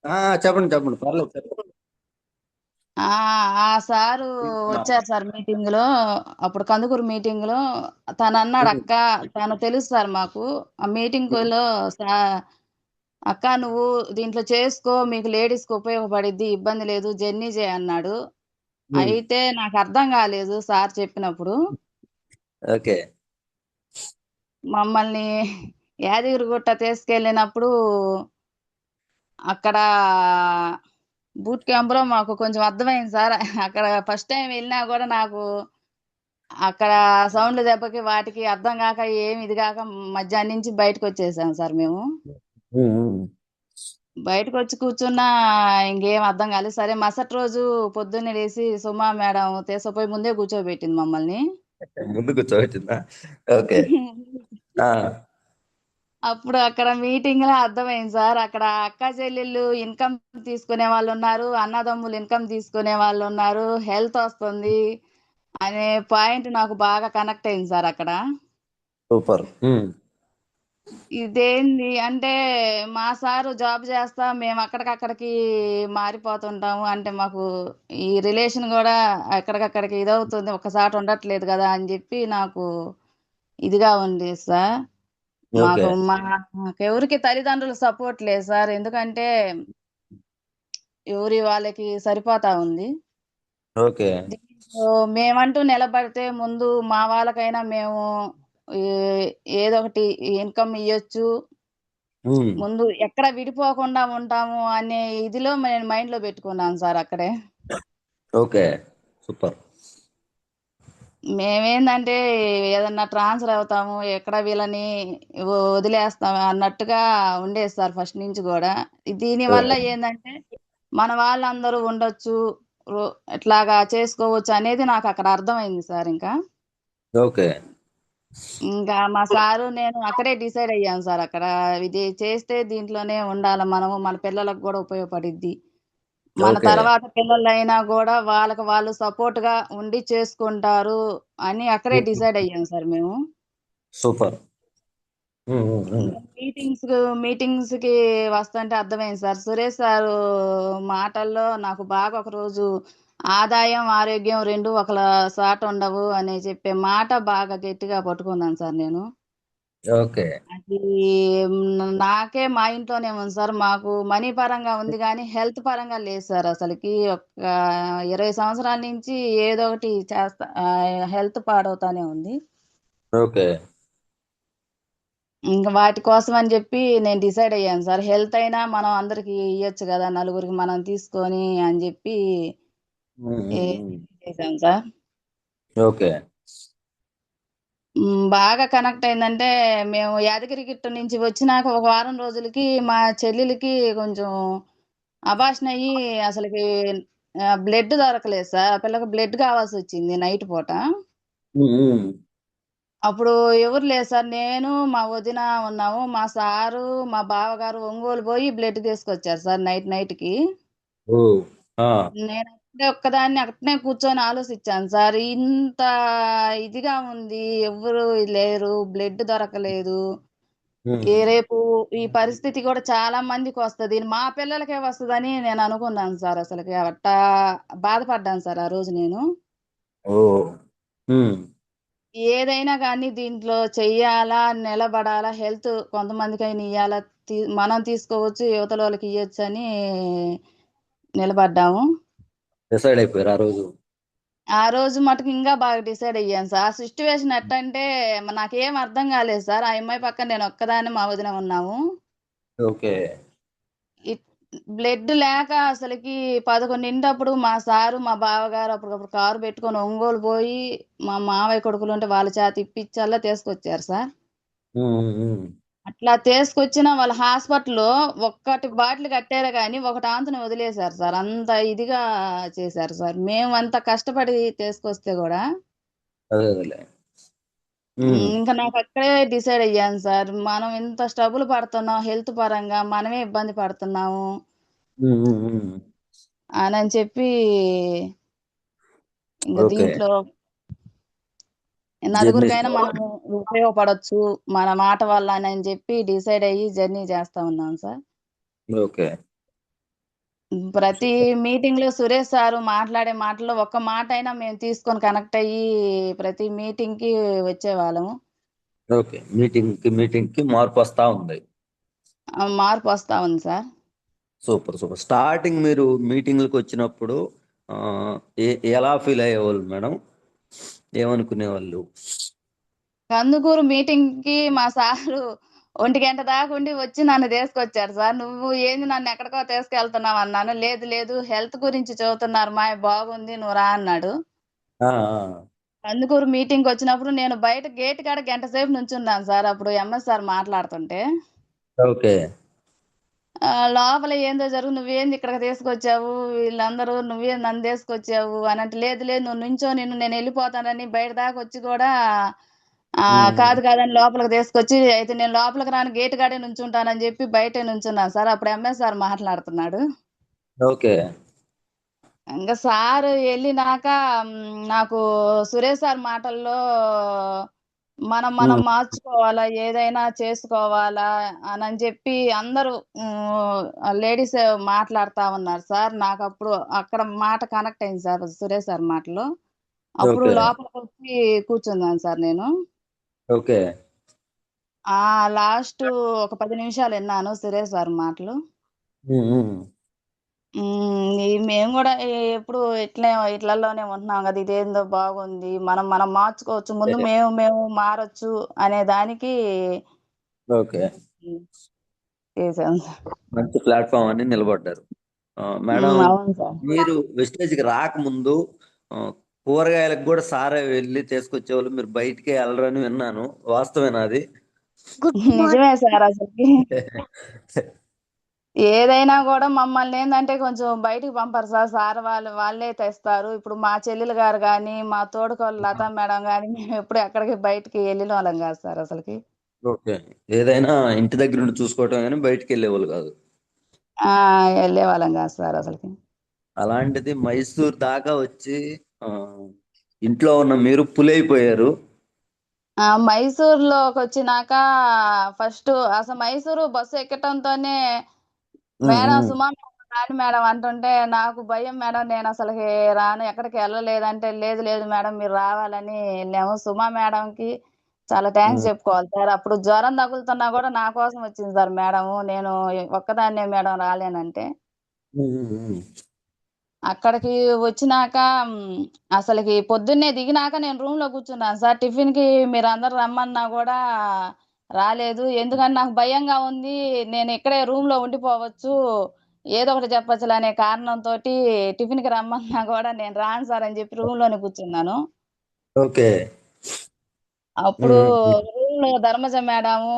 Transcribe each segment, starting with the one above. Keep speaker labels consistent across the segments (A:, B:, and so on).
A: ఆ, చెప్పండి చెప్పండి, పర్లేదు చెప్పండి.
B: ఆ ఆ సారు వచ్చారు సార్ మీటింగ్ లో. అప్పుడు కందుకూరు మీటింగ్ లో తను అన్నాడు,
A: ఉమ్,
B: అక్క తను తెలుసు సార్ మాకు. ఆ మీటింగ్
A: ఉమ్,
B: లో అక్క నువ్వు దీంట్లో చేసుకో, మీకు లేడీస్ కి ఉపయోగపడిద్ది, ఇబ్బంది లేదు, జర్నీ చేయి అన్నాడు.
A: ఉమ్,
B: అయితే నాకు అర్థం కాలేదు సార్ చెప్పినప్పుడు.
A: ఓకే.
B: మమ్మల్ని యాదగిరిగుట్ట తీసుకెళ్ళినప్పుడు అక్కడ బూట్ క్యాంప్ లో మాకు కొంచెం అర్థమైంది సార్. అక్కడ ఫస్ట్ టైం వెళ్ళినా కూడా నాకు అక్కడ సౌండ్ల దెబ్బకి వాటికి అర్థం కాక ఏమి ఇది కాక మధ్యాహ్నం నుంచి బయటకు వచ్చేసాం సార్ మేము.
A: ఉమ్, ఉమ్.
B: బయటకు వచ్చి కూర్చున్నా ఇంకేం అర్థం కాలేదు. సరే మరుసటి రోజు పొద్దున్నే లేసి సుమా మేడం తీసుకుపోయి ముందే కూర్చోబెట్టింది మమ్మల్ని.
A: ముందు కూర్చోబెట్టిందా? ఓకే. ఆ,
B: అప్పుడు అక్కడ మీటింగ్ లో అర్థమైంది సార్. అక్కడ అక్క చెల్లెళ్ళు ఇన్కమ్ తీసుకునే వాళ్ళు ఉన్నారు, అన్నదమ్ములు ఇన్కమ్ తీసుకునే వాళ్ళు ఉన్నారు, హెల్త్ వస్తుంది అనే పాయింట్ నాకు బాగా కనెక్ట్ అయింది సార్ అక్కడ.
A: సూపర్.
B: ఇదేంది అంటే మా సారు జాబ్ చేస్తా మేము అక్కడికక్కడికి మారిపోతుంటాము అంటే మాకు ఈ రిలేషన్ కూడా ఎక్కడికక్కడికి ఇదవుతుంది, ఒకసారి ఉండట్లేదు కదా అని చెప్పి నాకు ఇదిగా ఉంది సార్.
A: ఓకే.
B: మాకెవరికి తల్లిదండ్రులు సపోర్ట్ లేదు సార్. ఎందుకంటే ఎవరి వాళ్ళకి సరిపోతా ఉంది.
A: ఓకే.
B: దీంట్లో మేమంటూ నిలబడితే ముందు మా వాళ్ళకైనా మేము ఏదో ఒకటి ఇన్కమ్ ఇవ్వచ్చు,
A: ఉమ్,
B: ముందు ఎక్కడ విడిపోకుండా ఉంటాము అనే ఇదిలో నేను మైండ్ లో పెట్టుకున్నాను సార్ అక్కడే.
A: ఓకే. సూపర్.
B: మేమేందంటే ఏదన్నా ట్రాన్స్ఫర్ అవుతాము, ఎక్కడ వీళ్ళని వదిలేస్తాము అన్నట్టుగా ఉండేది సార్ ఫస్ట్ నుంచి కూడా. దీని వల్ల
A: ఓకే.
B: ఏంటంటే మన వాళ్ళందరూ ఉండొచ్చు, ఇట్లాగా చేసుకోవచ్చు అనేది నాకు అక్కడ అర్థమైంది సార్.
A: ఓకే.
B: ఇంకా మా సారు నేను అక్కడే డిసైడ్ అయ్యాను సార్. అక్కడ ఇది చేస్తే దీంట్లోనే ఉండాలి మనము, మన పిల్లలకు కూడా ఉపయోగపడిద్ది, మన
A: ఓకే.
B: తర్వాత పిల్లలైనా కూడా వాళ్ళకి వాళ్ళు సపోర్ట్ గా ఉండి చేసుకుంటారు అని అక్కడే
A: ఉమ్,
B: డిసైడ్ అయ్యాం సార్ మేము.
A: సూపర్. ఉమ్, ఉమ్, ఉమ్.
B: ఇంకా మీటింగ్స్ కి వస్తుంటే అర్థమైంది సార్. సురేష్ సారు మాటల్లో నాకు బాగా ఒక రోజు ఆదాయం ఆరోగ్యం రెండు ఒకలా సాట ఉండవు అని చెప్పే మాట బాగా గట్టిగా పట్టుకున్నాను సార్ నేను.
A: ఓకే.
B: అది నాకే మా ఇంట్లోనే ఉంది సార్. మాకు మనీ పరంగా ఉంది కానీ హెల్త్ పరంగా లేదు సార్. అసలుకి ఒక 20 సంవత్సరాల నుంచి ఏదో ఒకటి చేస్తా, హెల్త్ పాడవుతానే ఉంది.
A: ఓకే.
B: ఇంకా వాటి కోసం అని చెప్పి నేను డిసైడ్ అయ్యాను సార్. హెల్త్ అయినా మనం అందరికి ఇవ్వచ్చు కదా, నలుగురికి మనం తీసుకొని అని చెప్పి
A: ఉమ్, ఉమ్, ఉమ్.
B: చేశాను సార్.
A: ఓకే.
B: బాగా కనెక్ట్ అయిందంటే మేము యాదగిరిగుట్ట నుంచి వచ్చినాక ఒక వారం రోజులకి మా చెల్లెలకి కొంచెం అబార్షన్ అయ్యి అసలుకి బ్లడ్ దొరకలేదు సార్. ఆ పిల్లకి బ్లడ్ కావాల్సి వచ్చింది నైట్ పూట.
A: ఉమ్, ఉమ్.
B: అప్పుడు ఎవరు లేదు సార్, నేను మా వదిన ఉన్నాము. మా సారు మా బావగారు ఒంగోలు పోయి బ్లడ్ తీసుకొచ్చారు సార్ నైట్ కి.
A: ఓ. ఆ.
B: నేను అక్కడే ఒక్కదాన్ని అక్కడనే కూర్చొని ఆలోచించాను సార్. ఇంత ఇదిగా ఉంది, ఎవరు లేరు, బ్లడ్ దొరకలేదు.
A: ఉమ్.
B: రేపు ఈ పరిస్థితి కూడా చాలా మందికి వస్తది, మా పిల్లలకే వస్తదని నేను అనుకున్నాను సార్. అసలుకి అట్టా బాధపడ్డాను సార్ ఆ రోజు నేను.
A: ఓ. ఉమ్.
B: ఏదైనా కానీ దీంట్లో చెయ్యాలా, నిలబడాలా, హెల్త్ కొంతమందికైనా ఇయ్యాలా, మనం తీసుకోవచ్చు, యువతల వాళ్ళకి ఇయ్యొచ్చు అని నిలబడ్డాము.
A: డిసైడ్ అయిపోయారు ఆ రోజు.
B: ఆ రోజు మటుకు ఇంకా బాగా డిసైడ్ అయ్యాను సార్. ఆ సిచ్యువేషన్ ఎట్టంటే నాకేం అర్థం కాలేదు సార్. ఆ అమ్మాయి పక్కన నేను ఒక్కదాన్ని మా వదిన ఉన్నాము.
A: ఓకే.
B: బ్లడ్ లేక అసలుకి 11 మా సారు మా బావగారు అప్పటికప్పుడు కారు పెట్టుకొని ఒంగోలు పోయి మా మావయ్య కొడుకులు ఉంటే వాళ్ళ చేత ఇప్పించల్లా తీసుకొచ్చారు సార్.
A: ఉమ్, ఉమ్, ఉమ్.
B: అట్లా తీసుకొచ్చిన వాళ్ళ హాస్పిటల్లో ఒక్కటి బాటిల్ కట్టారు కానీ ఒకటి ఆంతుని వదిలేశారు సార్. అంత ఇదిగా చేశారు సార్. మేము అంత కష్టపడి తీసుకొస్తే కూడా.
A: అదే అదేలే. ఉమ్,
B: ఇంకా నాకు అక్కడే డిసైడ్ అయ్యాను సార్. మనం ఇంత స్ట్రగుల్ పడుతున్నాం, హెల్త్ పరంగా మనమే ఇబ్బంది పడుతున్నాము
A: ఉమ్, ఉమ్, ఉమ్.
B: అని చెప్పి ఇంకా
A: ఓకే.
B: దీంట్లో
A: జర్నీ.
B: నలుగురికైనా మనం ఉపయోగపడొచ్చు మన మాట వల్ల అని చెప్పి డిసైడ్ అయ్యి జర్నీ చేస్తా ఉన్నాం సార్.
A: ఓకే.
B: ప్రతి
A: సూపర్.
B: మీటింగ్ లో సురేష్ సారు మాట్లాడే మాటల్లో ఒక్క మాట అయినా మేము తీసుకొని కనెక్ట్ అయ్యి ప్రతి మీటింగ్ కి వచ్చేవాళ్ళము.
A: ఓకే. మీటింగ్ కి మార్పు వస్తా ఉంది.
B: మార్పు వస్తా ఉంది సార్.
A: Super super. స్టార్టింగ్ మీరు మీటింగ్లకు వచ్చినప్పుడు ఆ, ఎలా ఫీల్ అయ్యేవాళ్ళు మేడం? ఏమనుకునేవాళ్ళు?
B: కందుకూరు మీటింగ్ కి మా సారు 1 గంట దాకా ఉండి వచ్చి నన్ను తీసుకొచ్చారు సార్. నువ్వు ఏంది నన్ను ఎక్కడికో తీసుకెళ్తున్నావు అన్నాను. లేదు లేదు హెల్త్ గురించి చెబుతున్నారు మా బాగుంది నువ్వు రా అన్నాడు.
A: ఆ, ఆ.
B: కందుకూరు మీటింగ్ వచ్చినప్పుడు నేను బయట గేట్ కాడ 1 గంట సేపు నుంచున్నాను సార్. అప్పుడు ఎంఎస్ సార్ మాట్లాడుతుంటే
A: ఓకే.
B: లోపల ఏందో జరుగు నువ్వేంది ఇక్కడికి తీసుకొచ్చావు వీళ్ళందరూ నువ్వే నన్ను తీసుకొచ్చావు అని అంటే లేదు లేదు నువ్వు నుంచో నేను వెళ్ళిపోతానని బయట దాకా వచ్చి కూడా
A: ఉమ్,
B: కాదు కాదని లోపలికి తీసుకొచ్చి అయితే నేను లోపలికి రాను గేట్ కాడే నుంచుంటానని చెప్పి బయటే నుంచున్నాను సార్. అప్పుడు ఎంఎస్ సార్ మాట్లాడుతున్నాడు.
A: ఓకే.
B: ఇంకా సార్ వెళ్ళినాక నాకు సురేష్ సార్ మాటల్లో మనం మనం
A: ఉమ్,
B: మార్చుకోవాలా ఏదైనా చేసుకోవాలా అని చెప్పి అందరూ లేడీస్ మాట్లాడుతా ఉన్నారు సార్. నాకు అప్పుడు అక్కడ మాట కనెక్ట్ అయింది సార్ సురేష్ సార్ మాటలో. అప్పుడు
A: ఓకే.
B: లోపలికి వచ్చి కూర్చున్నాను సార్ నేను.
A: ఓకే.
B: లాస్ట్ ఒక 10 నిమిషాలు విన్నాను సురేష్ సార్ మాటలు.
A: ఉమ్, ఉమ్.
B: మేము కూడా ఎప్పుడు ఇట్లలోనే ఉంటున్నాం కదా ఇదేందో బాగుంది మనం మనం మార్చుకోవచ్చు ముందు మేము మారొచ్చు అనే దానికి
A: ఓకే.
B: చేశాను సార్.
A: మంచి ప్లాట్ఫామ్ అని నిలబడ్డారు. మేడం,
B: అవును సార్.
A: మీరు వెస్టేజ్కి రాకముందు ఆ, కూరగాయలకు కూడా సారే వెళ్ళి తీసుకొచ్చేవాళ్ళు, మీరు బయటికి వెళ్ళరని విన్నాను. వాస్తవేనా అది?
B: నిజమే సార్ అసలుకి ఏదైనా కూడా మమ్మల్ని ఏంటంటే కొంచెం బయటికి పంపరు సార్. సార్ వాళ్ళే తెస్తారు. ఇప్పుడు మా చెల్లెలు గారు కానీ మా తోడుకోళ్ళు లతా మేడం కానీ మేము ఎప్పుడు ఎక్కడికి బయటికి వెళ్ళిన వాళ్ళం కాదు సార్ అసలుకి.
A: ఓకే. ఏదైనా ఇంటి దగ్గర నుండి చూసుకోవటం కానీ బయటికి వెళ్ళేవాళ్ళు కాదు.
B: వెళ్ళే వాళ్ళం కాదు సార్ అసలుకి.
A: అలాంటిది మైసూర్ దాకా వచ్చి ఆ, ఇంట్లో ఉన్న మీరు పులైపోయారు.
B: మైసూర్లోకి వచ్చినాక ఫస్ట్ అసలు మైసూరు బస్సు ఎక్కటంతోనే
A: ఉమ్,
B: మేడం
A: ఉమ్,
B: సుమా మేడం రాని మేడం అంటుంటే నాకు భయం మేడం నేను అసలుకి రాను ఎక్కడికి వెళ్ళలేదంటే లేదు లేదు మేడం మీరు రావాలని వెళ్ళాము. సుమా మేడంకి చాలా థ్యాంక్స్
A: ఉమ్,
B: చెప్పుకోవాలి సార్. అప్పుడు జ్వరం తగులుతున్నా కూడా నా కోసం వచ్చింది సార్ మేడం. నేను ఒక్కదాన్నే మేడం రాలేనంటే
A: ఉమ్, ఉమ్.
B: అక్కడికి వచ్చినాక అసలుకి పొద్దున్నే దిగినాక నేను రూమ్ లో కూర్చున్నాను సార్. టిఫిన్ కి మీరు అందరు రమ్మన్నా కూడా రాలేదు. ఎందుకంటే నాకు భయంగా ఉంది. నేను ఇక్కడే రూమ్ లో ఉండిపోవచ్చు ఏదో ఒకటి చెప్పచ్చులే అనే కారణంతో టిఫిన్ కి రమ్మన్నా కూడా నేను రాను సార్ అని చెప్పి రూమ్ లోనే కూర్చున్నాను.
A: ఓకే.
B: అప్పుడు
A: ఉమ్, ఉమ్.
B: రూమ్ లో ధర్మజ మేడము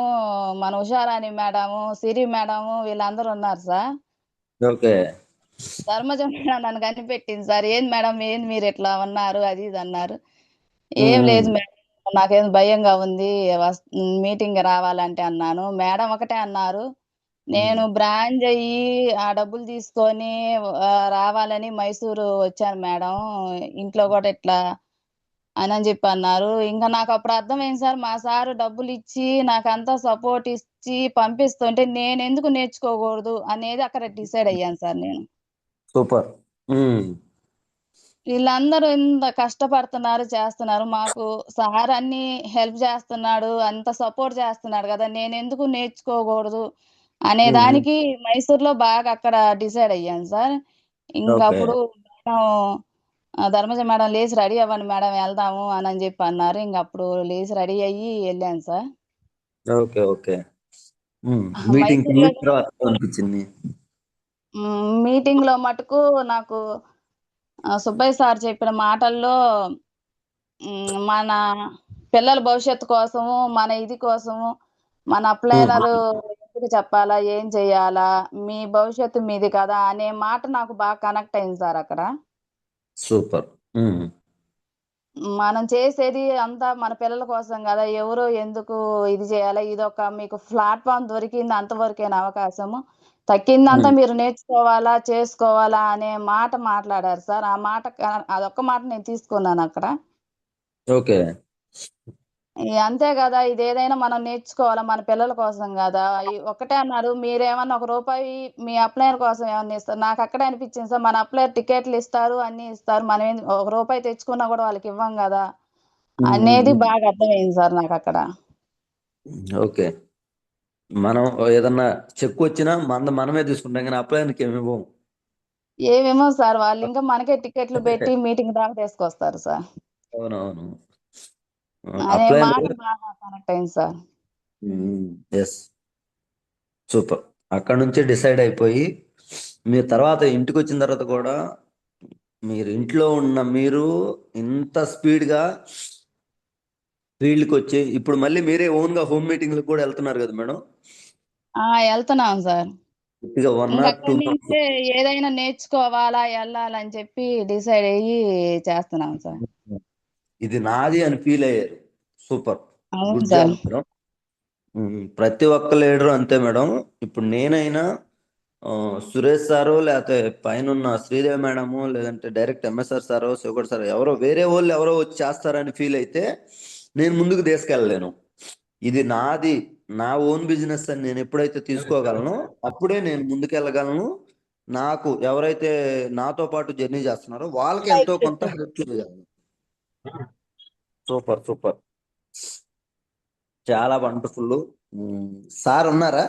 B: మన ఉషారాణి మేడము సిరి మేడము వీళ్ళందరూ ఉన్నారు సార్.
A: ఓకే.
B: ధర్మజ మేడం నన్ను కనిపెట్టింది సార్. ఏంది మేడం ఏంది మీరు ఇట్లా ఉన్నారు అది ఇది అన్నారు.
A: ఉమ్,
B: ఏం
A: ఉమ్,
B: లేదు మేడం నాకేం భయంగా ఉంది మీటింగ్ రావాలంటే అన్నాను. మేడం ఒకటే అన్నారు
A: ఉమ్.
B: నేను బ్రాంజ్ అయ్యి ఆ డబ్బులు తీసుకొని రావాలని మైసూరు వచ్చాను మేడం. ఇంట్లో కూడా ఇట్లా అని చెప్పి అన్నారు. ఇంకా నాకు అప్పుడు అర్థమైంది సార్ మా సారు డబ్బులు ఇచ్చి నాకంతా సపోర్ట్ ఇచ్చి పంపిస్తుంటే నేను ఎందుకు నేర్చుకోకూడదు అనేది అక్కడ డిసైడ్ అయ్యాను సార్ నేను.
A: సూపర్. ఉమ్,
B: వీళ్ళందరూ ఇంత కష్టపడుతున్నారు చేస్తున్నారు మాకు సార్ అన్ని హెల్ప్ చేస్తున్నాడు అంత సపోర్ట్ చేస్తున్నాడు కదా నేను ఎందుకు నేర్చుకోకూడదు అనే
A: ఉమ్, ఉమ్.
B: దానికి మైసూర్లో బాగా అక్కడ డిసైడ్ అయ్యాను సార్. ఇంకా
A: ఓకే.
B: అప్పుడు మేడం ధర్మజ మేడం లేచి రెడీ అవ్వండి మేడం వెళ్దాము అని చెప్పి అన్నారు. ఇంక అప్పుడు లేచి రెడీ అయ్యి వెళ్ళాను సార్.
A: ఓకే. ఓకే. మీటింగ్
B: మైసూర్లో
A: వెళ్ళిన తర్వాత అనిపించింది.
B: మీటింగ్ లో మటుకు నాకు సుబ్బయ్య సార్ చెప్పిన మాటల్లో మన పిల్లల భవిష్యత్తు కోసము మన ఇది కోసము మన అప్లైనరు ఎందుకు చెప్పాలా ఏం చెయ్యాలా మీ భవిష్యత్తు మీది కదా అనే మాట నాకు బాగా కనెక్ట్ అయింది సార్ అక్కడ.
A: సూపర్. ఉమ్,
B: మనం చేసేది అంతా మన పిల్లల కోసం కదా ఎవరో ఎందుకు ఇది చేయాలి ఇది ఒక మీకు ప్లాట్ఫామ్ దొరికింది అంతవరకైన అవకాశము తక్కిందంతా
A: ఉమ్.
B: మీరు నేర్చుకోవాలా చేసుకోవాలా అనే మాట మాట్లాడారు సార్. ఆ మాట అదొక్క మాట నేను తీసుకున్నాను అక్కడ.
A: ఓకే.
B: అంతే కదా, ఇది ఏదైనా మనం నేర్చుకోవాలా మన పిల్లల కోసం కదా. ఒక్కటే అన్నారు, మీరేమన్నా ఒక రూపాయి మీ అప్లైయర్ కోసం ఏమన్నా ఇస్తారు. నాకు అక్కడే అనిపించింది సార్, మన అప్లైయర్ టికెట్లు ఇస్తారు, అన్ని ఇస్తారు, మనం ఒక రూపాయి తెచ్చుకున్నా కూడా వాళ్ళకి ఇవ్వం కదా అనేది బాగా అర్థమైంది సార్ నాకు అక్కడ.
A: ఓకే. మనం ఏదన్నా చెక్ వచ్చినా మనమే తీసుకుంటాం కానీ అప్లైన్కి ఏమి ఇవ్వం.
B: ఏమేమో సార్, వాళ్ళు ఇంకా మనకే టికెట్లు పెట్టి మీటింగ్ దాకా తీసుకొస్తారు సార్.
A: అవునవును.
B: అనే
A: అప్లైన్.
B: మాట బాగా కనెక్ట్ అయింది సార్.
A: ఎస్. సూపర్. అక్కడ నుంచే డిసైడ్ అయిపోయి మీరు తర్వాత ఇంటికి వచ్చిన తర్వాత కూడా మీరు ఇంట్లో ఉన్న మీరు ఇంత స్పీడ్గా ఫీల్డ్కి వచ్చి ఇప్పుడు మళ్ళీ మీరే ఓన్గా హోమ్ మీటింగ్లకు కూడా వెళ్తున్నారు కదా మేడం.
B: వెళ్తున్నాం సార్.
A: ఇక వన్
B: ఇంక
A: ఆర్ టూ
B: అక్కడి నుంచే ఏదైనా నేర్చుకోవాలా వెళ్ళాలని చెప్పి డిసైడ్ అయ్యి చేస్తున్నాం సార్.
A: ఇది నాది అని ఫీల్ అయ్యారు. సూపర్.
B: అవును
A: గుడ్
B: సార్.
A: Job madam. ప్రతి ఒక్క లీడరు అంతే మేడం. ఇప్పుడు నేనైనా ఆ, సురేష్ సారు లేకపోతే పైన శ్రీదేవి మేడము లేదంటే డైరెక్ట్ ఎంఎస్ఆర్ సారో శివగడ్ సార్ ఎవరో వేరే వాళ్ళు ఎవరో వచ్చి చేస్తారని ఫీల్ అయితే నేను ముందుకు తీసుకెళ్ళలేను. ఇది నాది, నా ఓన్ బిజినెస్ అని నేను ఎప్పుడైతే తీసుకోగలను అప్పుడే నేను ముందుకెళ్ళగలను. నాకు ఎవరైతే నాతో పాటు జర్నీ చేస్తున్నారో వాళ్ళకి ఎంతో కొంత హెల్ప్ చేయగలను. Super super. చాలా వండర్ఫుల్. సార్ ఉన్నారా?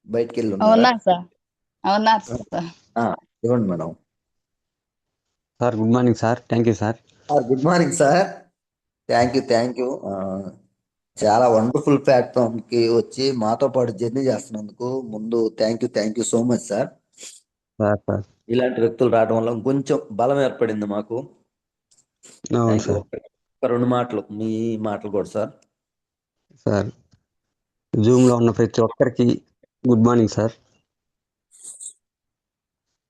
A: బయటికి వెళ్ళి ఉన్నారా?
B: అవునా సార్. అవునా సార్.
A: ఆ, ఇవ్వండి madam.
C: Sir good morning sir. Thank you sir.
A: Good morning sir. Thank you. చాలా వండర్ఫుల్ ప్లాట్ఫామ్ కి వచ్చి మాతో పాటు జర్నీ చేస్తున్నందుకు ముందు thank you so much sir.
C: Sir sir
A: ఇలాంటి వ్యక్తులు రావడం వల్ల కొంచెం బలం ఏర్పడింది మాకు.
C: అవును
A: థ్యాంక్ యూ.
C: సార్.
A: ఒక రెండు మాటలు మీ మాటలు కూడా సార్.
C: సార్ జూమ్లో ఉన్న ప్రతి ఒక్కరికి గుడ్ మార్నింగ్ సార్.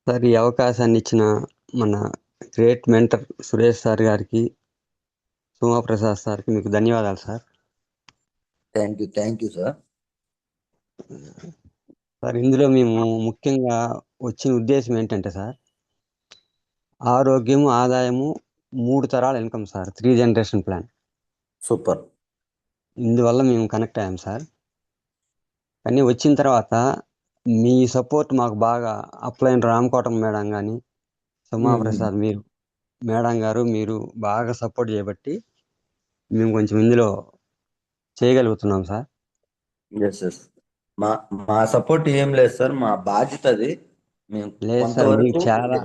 C: సార్ ఈ అవకాశాన్ని ఇచ్చిన మన గ్రేట్ మెంటర్ సురేష్ సార్ గారికి, సోమప్రసాద్ సార్కి మీకు ధన్యవాదాలు sir.
A: Thank you sir.
C: Sir ఇందులో మేము ముఖ్యంగా వచ్చిన ఉద్దేశం ఏంటంటే సార్, ఆరోగ్యము ఆదాయము 3 తరాల income sir, 3 generation plan.
A: Super.
C: ఇందువల్ల మేము కనెక్ట్ అయ్యాం సార్. కానీ వచ్చిన తర్వాత మీ సపోర్ట్ మాకు బాగా అప్లైన్ రామకోటం మేడం కానీ, సోమాప్రసాద్ మీరు మేడం గారు మీరు బాగా సపోర్ట్ చేయబట్టి మేము కొంచెం ఇందులో చేయగలుగుతున్నాం సార్.
A: Yes yes. మా మా సపోర్ట్ ఏం లేదు సార్, మా బాధ్యత అది. మేము
C: లేదు సార్, మీకు
A: కొంతవరకు
C: చాలా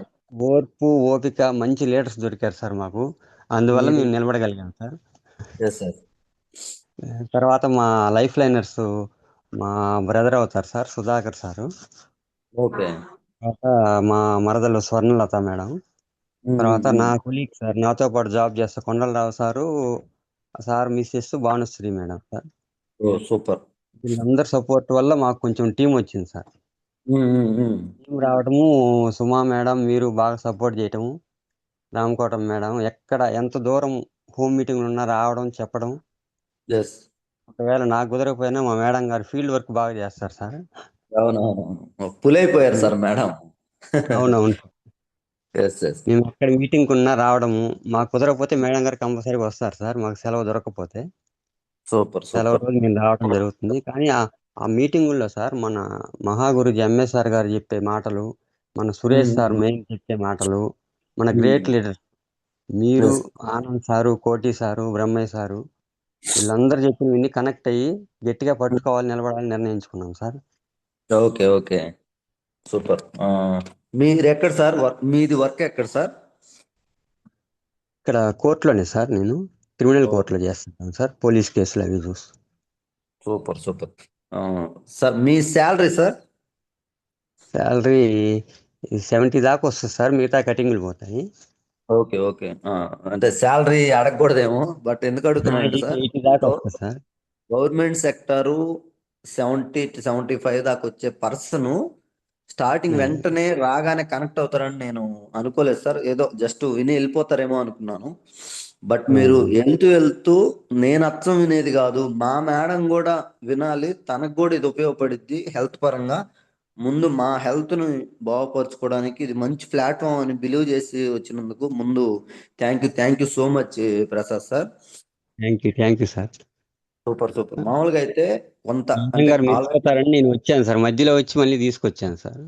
C: ఓర్పు ఓపిక మంచి లీడర్స్ దొరికారు సార్ మాకు. అందువల్ల
A: మీరు
C: మేము నిలబడగలిగాం సార్.
A: Yes sir.
C: తర్వాత మా లైఫ్ లైనర్స్ మా బ్రదర్ అవుతారు సార్, సుధాకర్ సారు.
A: ఓకే.
C: తర్వాత మా మరదలు స్వర్ణలత మేడం. తర్వాత నా కొలీగ్ సార్, నాతో పాటు జాబ్ చేస్తా Kondalarao sir, sir Mrs Bhanushree madam sir.
A: Oh super.
C: వీళ్ళందరి సపోర్ట్ వల్ల మాకు కొంచెం టీం వచ్చింది సార్. టీం రావడము, సుమా మేడం మీరు బాగా సపోర్ట్ చేయటము, రామకోటం మేడం ఎక్కడ ఎంత దూరం హోమ్ మీటింగ్లు ఉన్నా రావడం చెప్పడం.
A: ఎస్.
C: ఒకవేళ నాకు కుదరకపోయినా మా మేడం గారు ఫీల్డ్ వర్క్ బాగా చేస్తారు సార్.
A: అవునవును. పులైపోయారు సార్ మేడం.
C: అవునవును.
A: Yes yes.
C: మేము ఎక్కడ మీటింగ్ ఉన్నా రావడము, మాకు కుదరకపోతే మేడం గారు కంపల్సరీగా వస్తారు సార్. మాకు సెలవు దొరకకపోతే
A: సూపర్
C: సెలవు
A: సూపర్.
C: రోజు మేము రావడం జరుగుతుంది. కానీ ఆ మీటింగుల్లో సార్ మన మహాగురుజీ ఎంఎస్ఆర్ గారు చెప్పే మాటలు, మన సురేష్ సార్ మెయిన్ చెప్పే మాటలు, మన గ్రేట్ లీడర్ మీరు, ఆనంద్ సారు, కోటి సారు, బ్రహ్మయ్య సారు, వీళ్ళందరూ చెప్పిన విని కనెక్ట్ అయ్యి గట్టిగా పట్టుకోవాలి, నిలబడాలని నిర్ణయించుకున్నాం సార్.
A: Okay okay. సూపర్. మీరు ఎక్కడ సార్ మీది వర్క్ ఎక్కడ సార్?
C: ఇక్కడ కోర్టులోనే సార్, నేను క్రిమినల్ కోర్టులో చేస్తున్నాను సార్, పోలీస్ కేసులు అవి చూసి.
A: Super super. సార్ మీ శాలరీ సార్?
C: శాలరీ 70 దాకా వస్తుంది సార్, మిగతా కటింగ్లు పోతాయి.
A: Okay okay. అంటే శాలరీ అడగకూడదేమో, బట్ ఎందుకు అడుగుతున్నా అంటే సార్
C: 80 దాకా వస్తుంది సార్.
A: గవర్నమెంట్ సెక్టారు 70 to 75 దాకా వచ్చే పర్సన్ స్టార్టింగ్ వెంటనే రాగానే కనెక్ట్ అవుతారని నేను అనుకోలేదు సార్. ఏదో జస్ట్ విని వెళ్ళిపోతారేమో అనుకున్నాను. బట్ మీరు వెళ్తూ వెళ్తూ నేను అచ్చం వినేది కాదు, మా మేడం కూడా వినాలి, తనకు కూడా ఇది ఉపయోగపడిద్ది హెల్త్ పరంగా. ముందు మా హెల్త్ ను బాగుపరచుకోవడానికి ఇది మంచి ప్లాట్ఫామ్ అని బిలీవ్ చేసి వచ్చినందుకు ముందు thank you so much Prasad sir.
C: Thank you sir.
A: Super super. మామూలుగా అయితే కొంత
C: మేడం
A: అంటే
C: గారు మిస్
A: ఆల్రెడీ
C: అవుతారని నేను వచ్చాను సార్, మధ్యలో వచ్చి మళ్ళీ తీసుకొచ్చాను సార్.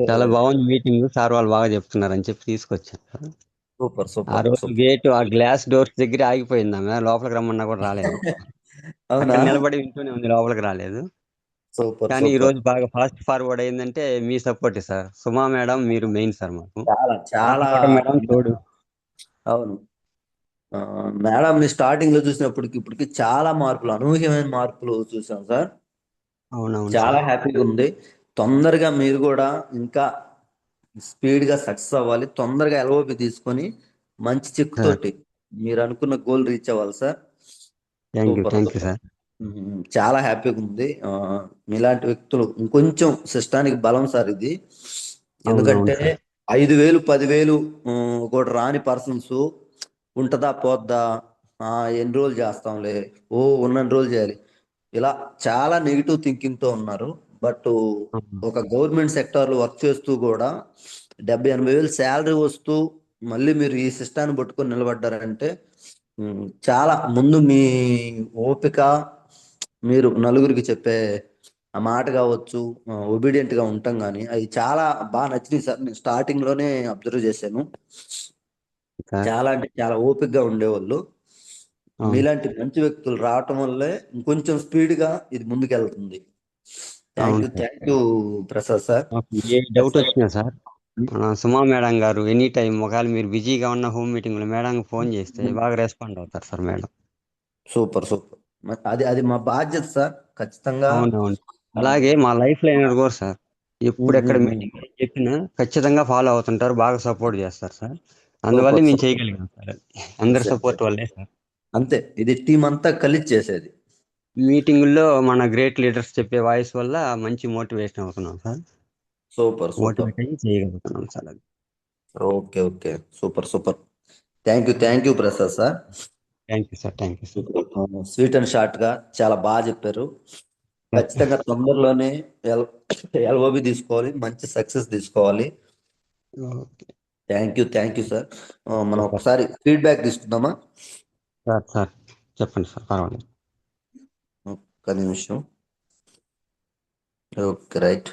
C: చాలా బాగుంది మీటింగ్, సార్ వాళ్ళు బాగా చెప్తున్నారని చెప్పి తీసుకొచ్చాను సార్.
A: సూపర్
C: ఆ
A: సూపర్
C: రోజు
A: సూపర్.
C: గేట్ ఆ గ్లాస్ డోర్స్ దగ్గర ఆగిపోయింది ఆమె, లోపలికి రమ్మన్నా కూడా రాలేదు.
A: అవునా?
C: అక్కడ నిలబడి వింటూనే ఉంది, లోపలికి రాలేదు.
A: సూపర్
C: కానీ ఈ
A: సూపర్.
C: రోజు బాగా ఫాస్ట్ ఫార్వర్డ్ అయిందంటే మీ సపోర్టే సార్. సుమా మేడం మీరు మెయిన్ సార్ మాకు.
A: చాలా చాలా
C: రామకోట మేడం తోడు.
A: అవును. మేడంని స్టార్టింగ్ లో చూసినప్పటికి ఇప్పటికి చాలా మార్పులు, అనూహ్యమైన మార్పులు చూసాం సార్.
C: అవునవును
A: చాలా
C: సార్.
A: హ్యాపీగా ఉంది. తొందరగా మీరు కూడా ఇంకా స్పీడ్ గా సక్సెస్ అవ్వాలి. తొందరగా ఎల్ఓపి తీసుకొని మంచి
C: సార్
A: చెక్కుతోటి మీరు అనుకున్న గోల్ రీచ్ అవ్వాలి sir.
C: Thank
A: super
C: you
A: super.
C: Sir.
A: చాలా హ్యాపీగా ఉంది. మీలాంటి వ్యక్తులు ఇంకొంచెం సిస్టానికి బలం సార్ ఇది.
C: అవునవును
A: ఎందుకంటే
C: సార్.
A: 5,000 10,000 కూడా రాని పర్సన్స్ ఉంటదా పోద్దా, ఎన్ని రోజులు చేస్తాంలే, ఉన్నన్ని రోజులు చేయాలి, ఇలా చాలా నెగిటివ్ థింకింగ్ తో ఉన్నారు. బట్
C: అవును
A: ఒక గవర్నమెంట్ సెక్టార్ లో వర్క్ చేస్తూ కూడా 70,000 80,000 శాలరీ వస్తూ మళ్ళీ మీరు ఈ సిస్టాన్ని పట్టుకొని నిలబడ్డారంటే చాలా ముందు మీ ఓపిక, మీరు నలుగురికి చెప్పే ఆ మాట కావచ్చు, ఒబీడియంట్ గా ఉంటాం కానీ అది చాలా బాగా నచ్చింది సార్. నేను స్టార్టింగ్ లోనే అబ్జర్వ్ చేశాను.
C: సార్.
A: చాలా అంటే చాలా ఓపిక గా ఉండేవాళ్ళు.
C: అవును.
A: మీలాంటి మంచి వ్యక్తులు రావటం వల్లే ఇంకొంచెం స్పీడ్ గా ఇది ముందుకెళ్తుంది.
C: అవును sir.
A: Thank you Prasad sir.
C: మాకు ఏ డౌట్ వచ్చినా సార్, మన సుమా మేడం గారు ఎనీ టైం, ఒకవేళ మీరు బిజీగా ఉన్న హోమ్ మీటింగ్ లో మేడం ఫోన్ చేస్తే బాగా రెస్పాండ్ అవుతారు సార్ మేడం.
A: Super super. అది అది మా బాధ్యత సార్, ఖచ్చితంగా.
C: అవునవును. అలాగే మా లైఫ్ లైనర్ కూడా సార్, ఎప్పుడు ఎక్కడ మీటింగ్ చెప్పినా ఖచ్చితంగా ఫాలో అవుతుంటారు, బాగా సపోర్ట్ చేస్తారు సార్. అందువల్ల
A: సూపర్
C: మేము
A: సూపర్.
C: చేయగలిగాం సార్. అది అందరి సపోర్ట్ వల్లే సార్.
A: అంతే, ఇది టీం అంతా కలిసి చేసేది.
C: మీటింగుల్లో మన గ్రేట్ లీడర్స్ చెప్పే వాయిస్ వల్ల మంచి మోటివేషన్ అవుతున్నాం సార్.
A: Super super.
C: మోటివేట్ అయ్యి చేయగలుగుతున్నాం సార్. అది
A: okay okay. Super super. Thank you Prasad sir.
C: Thank you sir.
A: Sweet and short గా చాలా బాగా చెప్పారు. ఖచ్చితంగా తొందరలోనే ఎల్ ఎల్ఓబి తీసుకోవాలి, మంచి సక్సెస్ తీసుకోవాలి.
C: Okay
A: thank you sir. మనం
C: సార్.
A: ఒకసారి ఫీడ్బ్యాక్ తీసుకుందామా?
C: సార్ చెప్పండి సార్, పర్వాలేదు.
A: ఒక్క నిమిషం. Okay right.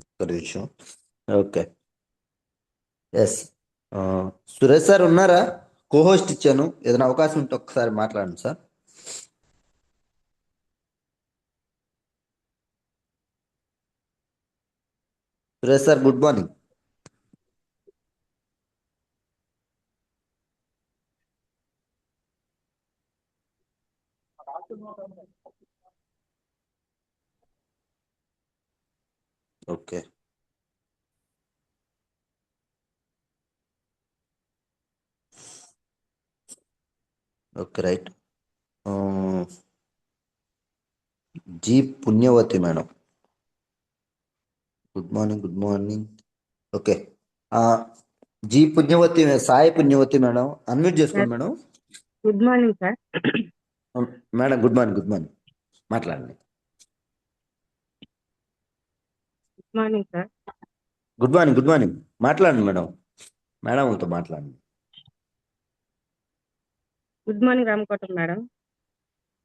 A: ఒక్క నిమిషం. ఓకే. ఎస్. సురేష్ సార్ ఉన్నారా? కోహోస్ట్ ఇచ్చాను, ఏదైనా అవకాశం ఉంటే ఒక్కసారి మాట్లాడండి సార్. Suresh sir good morning. Okay okay right. G Punyavathi madam, good morning good morning. Okay. ఆ, G Punyavathi, Sai Punyavathi madam, unmute చేసుకోండి madam.
D: Good morning sir.
A: Madam good morning, మాట్లాడండి.
D: Good morning sir.
A: Good morning, మాట్లాడండి మేడం. మేడంతో మాట్లాడండి.
D: Good morning Ramakotam madam.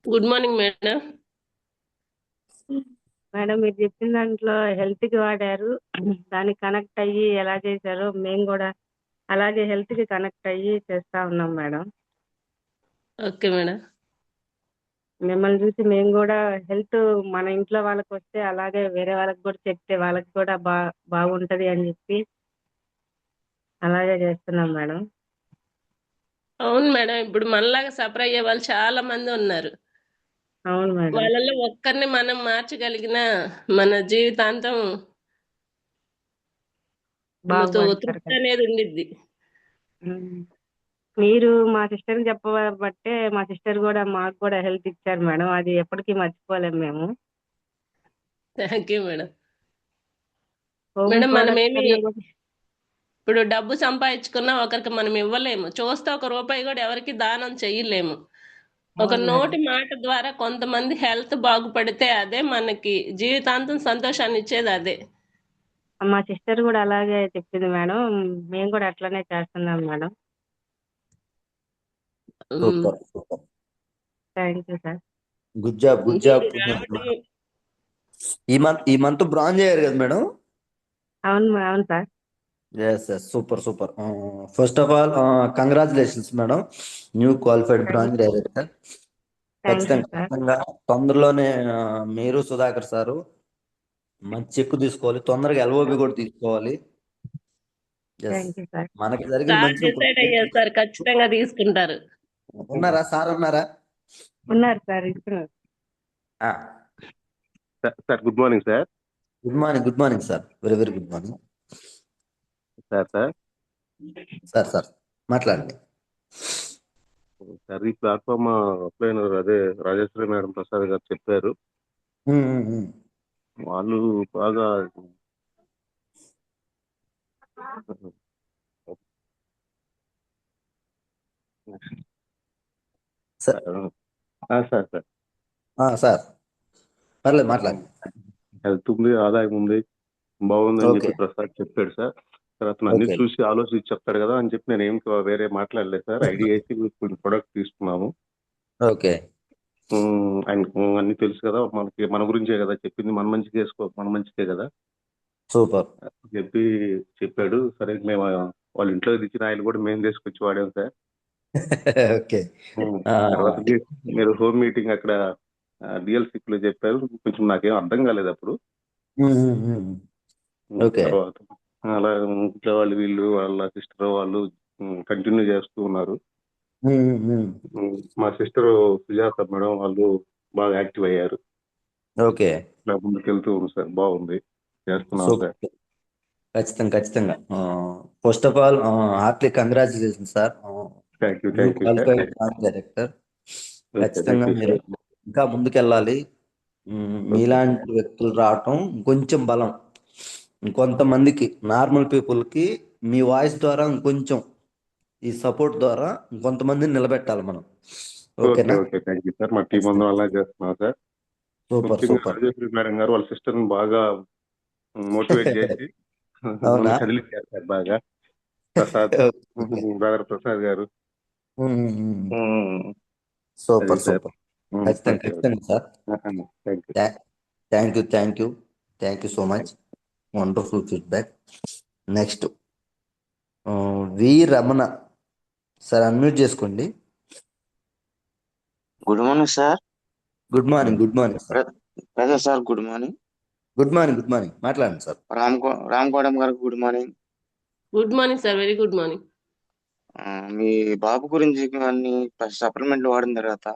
E: Good morning madam.
D: Madam మీరు చెప్పిన దాంట్లో health కి వాడారు, దానికి కనెక్ట్ అయ్యి ఎలా చేశారో మేము కూడా అలాగే హెల్త్ కి కనెక్ట్ అయ్యి చేస్తా ఉన్నాం మేడం.
E: Okay madam.
D: మిమ్మల్ని చూసి మేము కూడా హెల్త్ మన ఇంట్లో వాళ్ళకి వస్తే అలాగే వేరే వాళ్ళకి కూడా చెప్తే వాళ్ళకి కూడా బాగుంటది అని చెప్పి అలాగే చేస్తున్నాం మేడం.
E: అవును మేడం, ఇప్పుడు మనలాగా సఫర్ అయ్యే వాళ్ళు చాలా మంది ఉన్నారు.
D: అవును మేడం.
E: వాళ్ళలో ఒక్కరిని మనం మార్చగలిగిన మన జీవితాంతం
D: బాగుపడతారు
E: తృప్తి
D: కదా.
E: అనేది ఉండిద్ది.
D: మీరు మా సిస్టర్ చెప్పబట్టే మా సిస్టర్ కూడా మాకు కూడా హెల్త్ ఇచ్చారు మేడం, అది ఎప్పటికీ మర్చిపోలేము మేము.
E: Thank you madam.
D: Home
E: madam
D: products
E: మనమేమి
D: అన్ని కూడా
E: ఇప్పుడు డబ్బు సంపాదించుకున్నా ఒకరికి మనం ఇవ్వలేము, చూస్తే ఒక రూపాయి కూడా ఎవరికి దానం చెయ్యలేము. ఒక
D: అవును మేడం.
E: నోటి మాట ద్వారా కొంతమంది హెల్త్ బాగుపడితే అదే మనకి జీవితాంతం సంతోషాన్ని ఇచ్చేది అదే.
D: మా సిస్టర్ కూడా అలాగే చెప్పింది మేడం. మేము కూడా అట్లనే చేస్తున్నాం మేడం.
E: ఉమ్.
A: Super super.
D: Thank you sir.
A: Good job good job.
E: మీరు రావడం
A: ఈ మంత్ బ్రాంజ్ అయ్యారు కదా మేడం.
D: అవును sir.
A: Yes yes super super. First of all congratulations madam, new qualified
D: thank
A: branch director.
D: Thank you
A: ఖచ్చితంగా
D: సార్.
A: ఖచ్చితంగా తొందరలోనే మీరు సుధాకర్ సారు మంచి చెక్కు తీసుకోవాలి, తొందరగా ఎల్ఓబి కూడా తీసుకోవాలి. Yes,
D: thank you sir.
A: మనకి జరిగిన
E: సార్
A: మంచి
E: డిసైడ్ అయ్యారు సార్, ఖచ్చితంగా తీసుకుంటారు.
A: ఉన్నారా సార్ ఉన్నారా?
D: ఉన్నారు సార్, ఇస్తున్నారు.
F: Sir good morning sir.
A: Good morning sir, very very good morning
F: sir
A: sir మాట్లాడండి.
F: సార్ ఈ ప్లాట్ఫామ్ అప్లైన్ అదే రాజేశ్వరి మేడం ప్రసాద్ గారు చెప్పారు.
A: ఉమ్, ఉమ్, ఉమ్.
F: వాళ్ళు బాగా
A: సార్
F: సార్ సార్
A: సార్ పర్లేదు మాట్లాడండి.
F: హెల్త్ ఉంది, ఆదాయం ఉంది, బాగుందని
A: ఓకే
F: చెప్పి ప్రసాద్ చెప్పాడు సార్. తర్వాత అన్ని
A: ఓకే
F: చూసి ఆలోచించి చెప్తాడు కదా అని చెప్పి నేను ఏం వేరే మాట్లాడలేదు సార్. ఐడియా వేసి కొన్ని ప్రొడక్ట్ తీసుకున్నాము.
A: ఓకే
F: ఆయనకు అన్ని తెలుసు కదా, మనకి మన గురించే కదా చెప్పింది, మన మంచిగా మన మంచికే కదా
A: సూపర్.
F: చెప్పి చెప్పాడు. సరే మేము వాళ్ళ ఇంట్లో తెచ్చిన ఆయిల్ కూడా మేము తీసుకొచ్చి వాడాం సార్.
A: ఓకే
F: తర్వాత మీరు హోమ్ మీటింగ్ అక్కడ డిఎల్సిక్ లో చెప్పారు, కొంచెం నాకేం అర్థం కాలేదు అప్పుడు.
A: ఓకే
F: తర్వాత అలా ఇంట్లో వాళ్ళు వీళ్ళు వాళ్ళ సిస్టర్ వాళ్ళు కంటిన్యూ చేస్తూ ఉన్నారు. మా సిస్టర్ సుజాత మేడం వాళ్ళు బాగా యాక్టివ్ అయ్యారు.
A: ఓకే
F: ఇలా ముందుకెళ్తూ ఉంది సార్, బాగుంది, చేస్తున్నాం సార్.
A: సూపర్. ఖచ్చితంగా first of all Hartley congratulation sir,
F: thank you
A: new
F: sir.
A: Qualified branch director.
F: Okay,
A: ఖచ్చితంగా
F: థ్యాంక్ యూ
A: మీరు
F: సార్.
A: ఇంకా ముందుకెళ్ళాలి.
F: ఓకే
A: మీలాంటి వ్యక్తులు రావటం కొంచెం బలం, ఇంకొంతమందికి నార్మల్ పీపుల్కి మీ వాయిస్ ద్వారా ఇంకొంచెం ఈ సపోర్ట్ ద్వారా ఇంకొంతమందిని నిలబెట్టాలి మనం.
F: ఓకే
A: ఓకేనా?
F: Okay thank you sir. మా టీం అందరం అలా చేస్తున్నాం సార్.
A: సూపర్
F: ముఖ్యంగా
A: సూపర్.
F: రాజేశ్వరి మేడం గారు వాళ్ళ సిస్టర్ని బాగా మోటివేట్ చేసి
A: అవునా?
F: నన్ను కదిలించారు సార్ బాగా. ప్రసాద్ బ్రదర్ ప్రసాద్ గారు. అది
A: సూపర్
F: సార్.
A: సూపర్. ఖచ్చితంగా
F: ఓకే ఓకే
A: ఖచ్చితంగా sir.
F: Thank you.
A: Thank you so much. Wonderful feedback. Next V Ramana sir, unmute చేసుకోండి.
G: Good morning sir.
A: Good morning sir.
G: Prasad sir good morning.
A: Good morning మాట్లాడండి sir.
G: Ramakotam గారికి good morning.
E: Good morning sir, very good morning.
G: మీ బాబు గురించి అన్ని సప్లిమెంట్లు వాడిన తర్వాత,